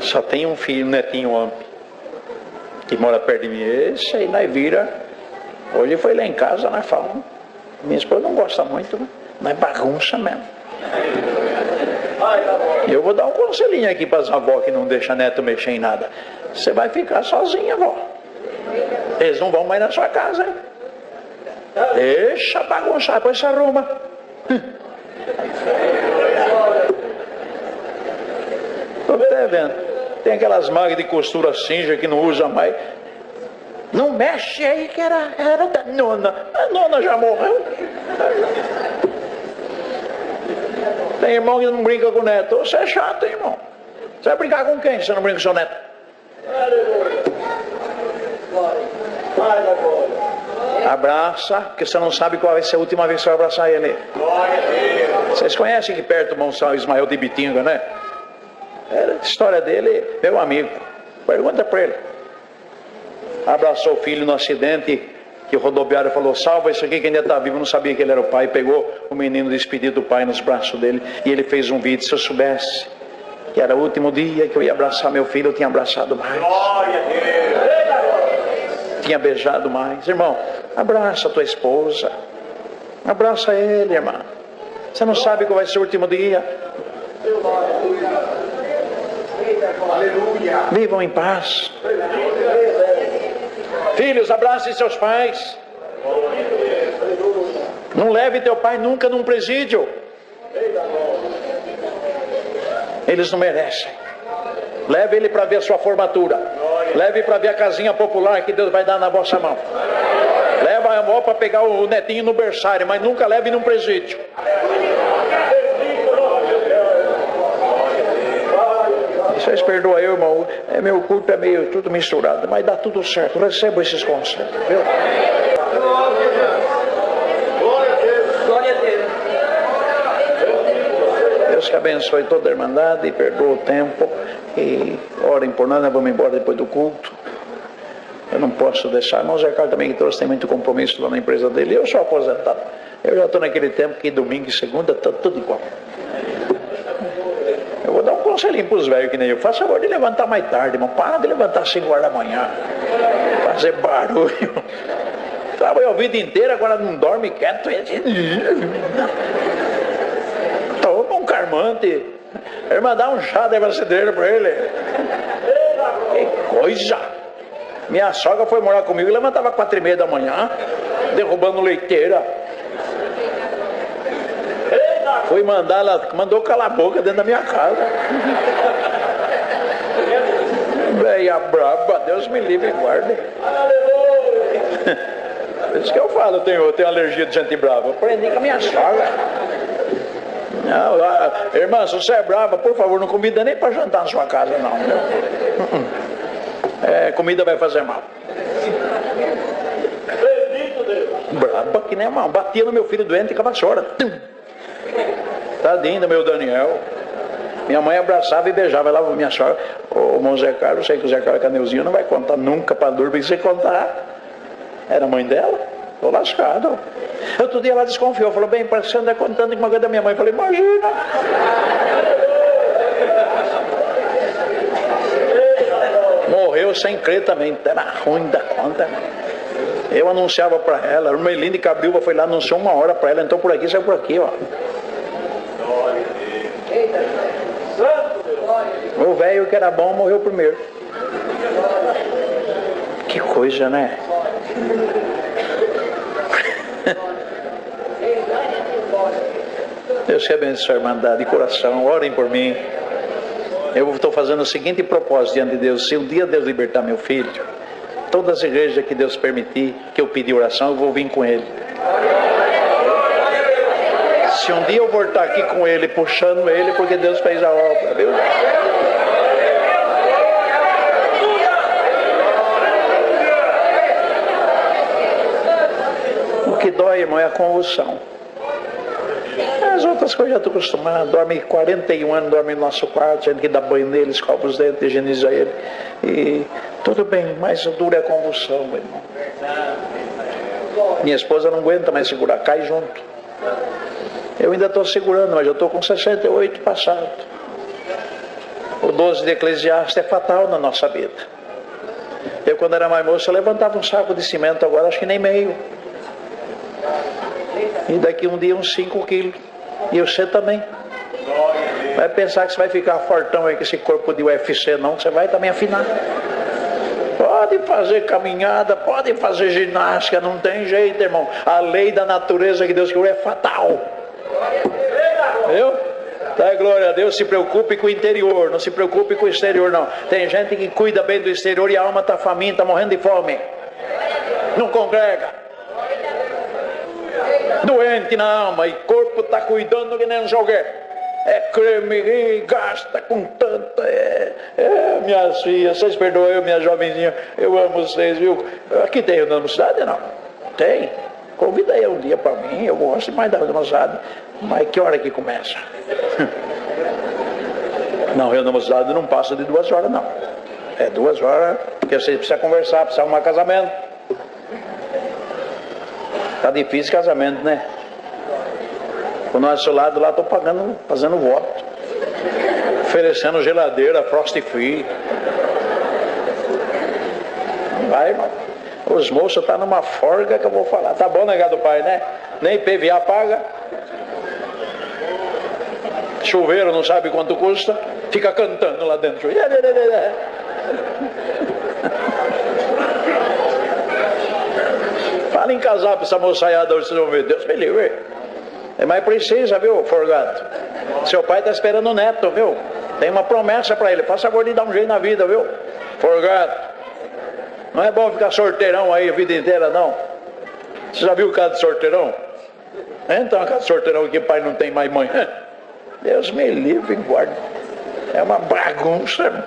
Só tem um filho, um netinho homem, que mora perto de mim. Esse aí nós vira. Hoje foi lá em casa, nós falamos. Minha esposa não gosta muito, né? Mas bagunça mesmo. Eu vou dar um conselhinho aqui para as avós que não deixam neto mexer em nada. Você vai ficar sozinha, avó. Eles não vão mais na sua casa, hein? Deixa bagunçar, depois se arruma. Estou até vendo. Tem aquelas máquinas de costura cinza que não usa mais. Não mexe aí que era da nona. A nona já morreu. Tem irmão que não brinca com o neto. Você é chato, hein, irmão. Você vai brincar com quem se você não brinca com o seu neto? Abraça, porque você não sabe qual vai ser a última vez que você vai abraçar ele. Vocês conhecem aqui perto o irmão São Ismael de Bitinga, né? A história dele, meu amigo. Pergunta para ele. Abraçou o filho no acidente, que o rodoviário falou, salva isso aqui que ainda está vivo. Não sabia que ele era o pai. Pegou o menino despedido do pai nos braços dele. E ele fez um vídeo. Se eu soubesse que era o último dia que eu ia abraçar meu filho, eu tinha abraçado mais. Glória a Deus. Tinha beijado mais. Irmão, abraça a tua esposa. Abraça ele, irmão. Você não sabe qual vai ser o último dia. Aleluia. Vivam em paz. Filhos, abracem seus pais. Não leve teu pai nunca num presídio. Eles não merecem. Leve ele para ver a sua formatura. Leve para ver a casinha popular que Deus vai dar na vossa mão. Leva a avó para pegar o netinho no berçário, mas nunca leve num presídio. Vocês perdoam eu, irmão. Meu culto é meio tudo misturado, mas dá tudo certo. Recebo esses conselhos, viu? Deus que abençoe toda a Irmandade e perdoa o tempo. E orem por nós vamos embora depois do culto. Eu não posso deixar. Irmão Zé Carlos também que trouxe, tem muito compromisso lá na empresa dele. Eu sou aposentado. Eu já estou naquele tempo que domingo e segunda está tudo igual. Eu vou dar um conselhinho para os velhos que nem eu. Faça favor de levantar mais tarde, irmão. Para de levantar às 5 horas da manhã. Fazer barulho. Trabalhou a vida inteira, agora não dorme quieto. Toma um carmante. A irmã dá um chá de brasileiro para ele. Que coisa. Minha sogra foi morar comigo e levantava às 4h30 da manhã, derrubando leiteira. Fui mandar, ela mandou calar a boca dentro da minha casa. Véia braba, Deus me livre e guarde. Por isso que eu falo, eu tenho alergia de gente brava. Eu aprendi com a minha sogra. Não, irmã, se você é brava, por favor, não convida nem para jantar na sua casa, não. Comida vai fazer mal. Braba que nem a mão. Batia no meu filho doente com a vassoura. Tadinho do meu Daniel. Minha mãe abraçava e beijava. Ela, minha sogra, o irmão Zé Carlos, sei que o Zé Carlos Caneuzinho não vai contar nunca para dormir. Se contar, era a mãe dela. Estou lascado. Outro dia ela desconfiou. Falou, bem, parece que você anda contando que uma coisa da minha mãe. Eu falei, imagina. Morreu sem crer também. Era ruim da conta. Eu anunciava para ela. A Melinda Cabilba foi lá, anunciou 1 hora para ela. Então por aqui, saiu por aqui, ó. O velho que era bom morreu primeiro. Que coisa, né? Deus te abençoe, irmandade, de coração. Orem por mim. Eu estou fazendo o seguinte propósito diante de Deus. Se um dia Deus libertar meu filho, todas as igrejas que Deus permitir que eu pedir oração, eu vou vir com ele. Se um dia eu voltar aqui com ele, puxando ele, porque Deus fez a obra, viu? O que dói, irmão, é a convulsão. As outras coisas eu já estou acostumado. Dorme 41 anos, dorme no nosso quarto, a gente que dá banho nele, escova os dentes, higieniza ele. E tudo bem, mas dura a convulsão, meu irmão. Minha esposa não aguenta mais segurar, cai junto. Eu ainda estou segurando, mas eu estou com 68 passado. O 12 de Eclesiastes é fatal na nossa vida. Eu, quando era mais moço, eu levantava um saco de cimento, agora acho que nem meio. E daqui um dia uns 5 quilos. E você também. Vai pensar que você vai ficar fortão aí com esse corpo de UFC, não, que você vai também afinar. Pode fazer caminhada, pode fazer ginástica, não tem jeito, irmão. A lei da natureza que Deus criou é fatal. Viu? Dá glória a Deus, se preocupe com o interior, não se preocupe com o exterior, não. Tem gente que cuida bem do exterior e a alma está faminta, está morrendo de fome. Não congrega. Doente na alma e corpo está cuidando que nem um joguete. É creme e gasta com tanto. Minhas filhas, vocês perdoam eu, minha jovenzinha, eu amo vocês, viu? Aqui tem na cidade, não? Tem. Convida aí um dia para mim, eu gosto mais da moçada. Mas que hora que começa? Não, eu na moçada não passo de 2 horas, não. É 2 horas, porque você precisa conversar, precisa arrumar casamento. Tá difícil casamento, né? O nosso lado lá estou pagando, fazendo voto. Oferecendo geladeira, frost free. Vai, irmão. Os moços estão numa forga que eu vou falar. Tá bom, negado pai, né? Nem PVA paga. Chuveiro não sabe quanto custa. Fica cantando lá dentro. Fala em casar para essa moçaiada hoje, vocês vão ver. Deus me livre. É mais precisa, viu, forgado? Seu pai está esperando o neto, viu? Tem uma promessa para ele. Faça favor de dar um jeito na vida, viu? Forgado. Não é bom ficar sorteirão aí a vida inteira, não. Você já viu o caso de sorteirão? Então, o caso de sorteirão que pai não tem mais mãe. Deus me livre e guarde. É uma bagunça, irmão.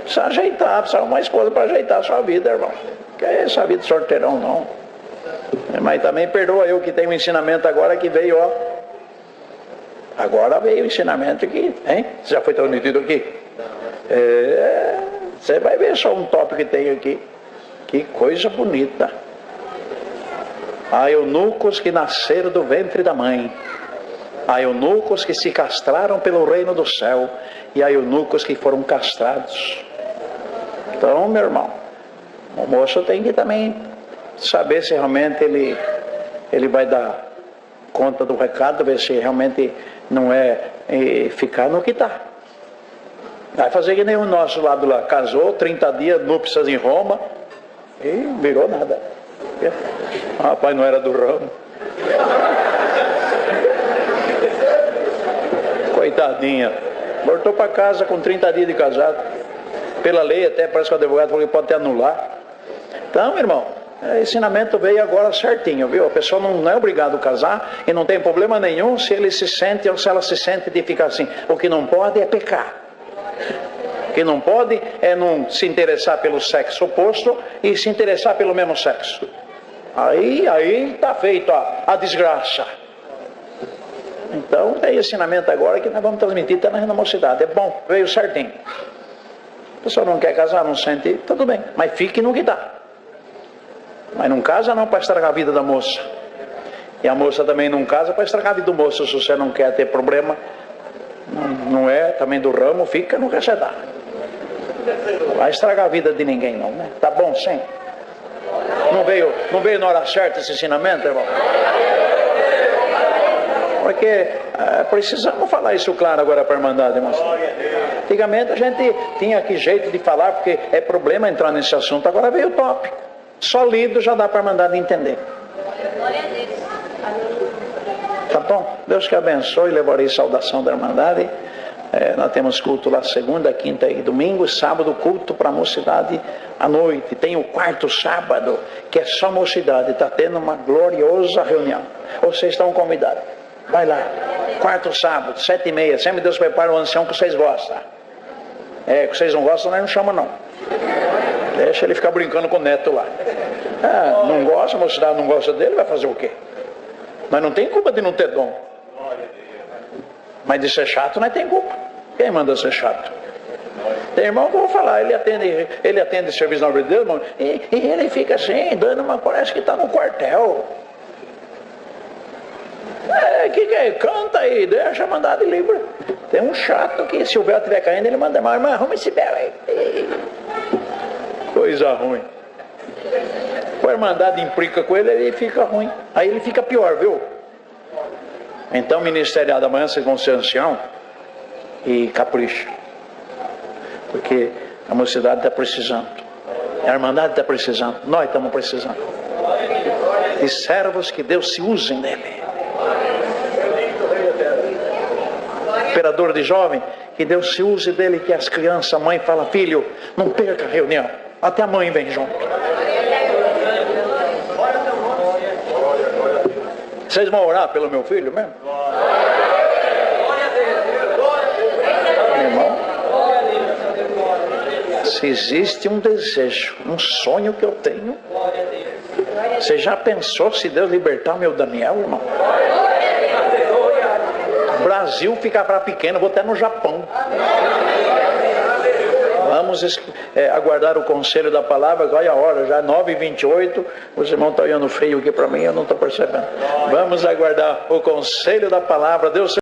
Precisa ajeitar, precisa uma esposa para ajeitar a sua vida, irmão. Que é essa vida de solteirão, não. Mas também perdoa eu que tenho um ensinamento agora que veio, ó. Agora veio o ensinamento aqui, hein? Você já foi transmitido aqui? Você vai ver só um tópico que tem aqui. Que coisa bonita. Há eunucos que nasceram do ventre da mãe. Há eunucos que se castraram pelo reino do céu. E há eunucos que foram castrados. Então, meu irmão, o moço tem que também saber se realmente ele vai dar conta do recado, ver se realmente não é ficar no que está. Vai fazer que nem o nosso lado lá, casou, 30 dias, núpcias em Roma, e virou nada. O rapaz não era do ramo. Coitadinha. Voltou para casa com 30 dias de casado. Pela lei até parece que o advogado falou que pode até anular. Então, irmão, o ensinamento veio agora certinho, viu? A pessoa não é obrigada a casar e não tem problema nenhum se ele se sente ou se ela se sente de ficar assim. O que não pode é pecar. O que não pode é não se interessar pelo sexo oposto e se interessar pelo mesmo sexo. Aí está feito a desgraça. Então tem ensinamento agora que nós vamos transmitir até na mocidade. É bom, veio certinho. A pessoa não quer casar, não sente, tudo bem, mas fique no que dá. Mas não casa não para estragar a vida da moça. E a moça também não casa para estragar a vida do moço. Se você não quer ter problema, não é também do ramo, fica no que você dá. Não vai estragar a vida de ninguém não, né? Tá bom, sim. Não veio na hora certa esse ensinamento, irmão? Porque precisamos falar isso claro agora para a irmandade, irmão. Antigamente a gente tinha aqui jeito de falar, porque é problema entrar nesse assunto. Agora veio o tópico. Só lido já dá para a irmandade entender. Tá bom? Deus que abençoe. Levarei saudação da irmandade. Nós temos culto lá segunda, quinta e domingo. Sábado culto para a mocidade à noite. Tem o quarto sábado, que é só mocidade. Está tendo uma gloriosa reunião. Vocês estão convidados. Vai lá. Quarto sábado, 7h30. Sempre Deus prepara o ancião que vocês gostam. Que vocês não gostam, nós não chamamos não. Deixa ele ficar brincando com o neto lá. Não gosta, a mocidade não gosta dele, vai fazer o quê? Mas não tem culpa de não ter dom. Mas de ser chato, nós tem culpa. Quem manda ser chato? Tem irmão que eu vou falar, ele atende serviço na obra de Deus, irmão, e ele fica assim, dando uma, parece que está no quartel. Que canta aí, deixa mandar de livre. Tem um chato que se o véu estiver caindo, ele manda, mas irmão, arruma esse véu aí. Coisa ruim. O irmandade implica com ele, ele fica ruim. Aí ele fica pior, viu? Então, ministeriado amanhã, vocês vão ser ancião e capricha. Porque a mocidade está precisando. A irmandade está precisando. Nós estamos precisando. De servos que Deus se use nele. Operador de jovem, que Deus se use dele, que as crianças, a mãe fala, filho, não perca a reunião. Até a mãe vem junto. Vocês vão orar pelo meu filho mesmo? Irmão, se existe um desejo, um sonho que eu tenho, você já pensou se Deus libertar o meu Daniel, irmão? Brasil fica para pequeno, vou até no Japão. Vamos aguardar o conselho da palavra. Olha a hora, já 9h28. Os irmãos estão olhando feio aqui para mim, eu não estou percebendo. Vamos aguardar o conselho da palavra. Deus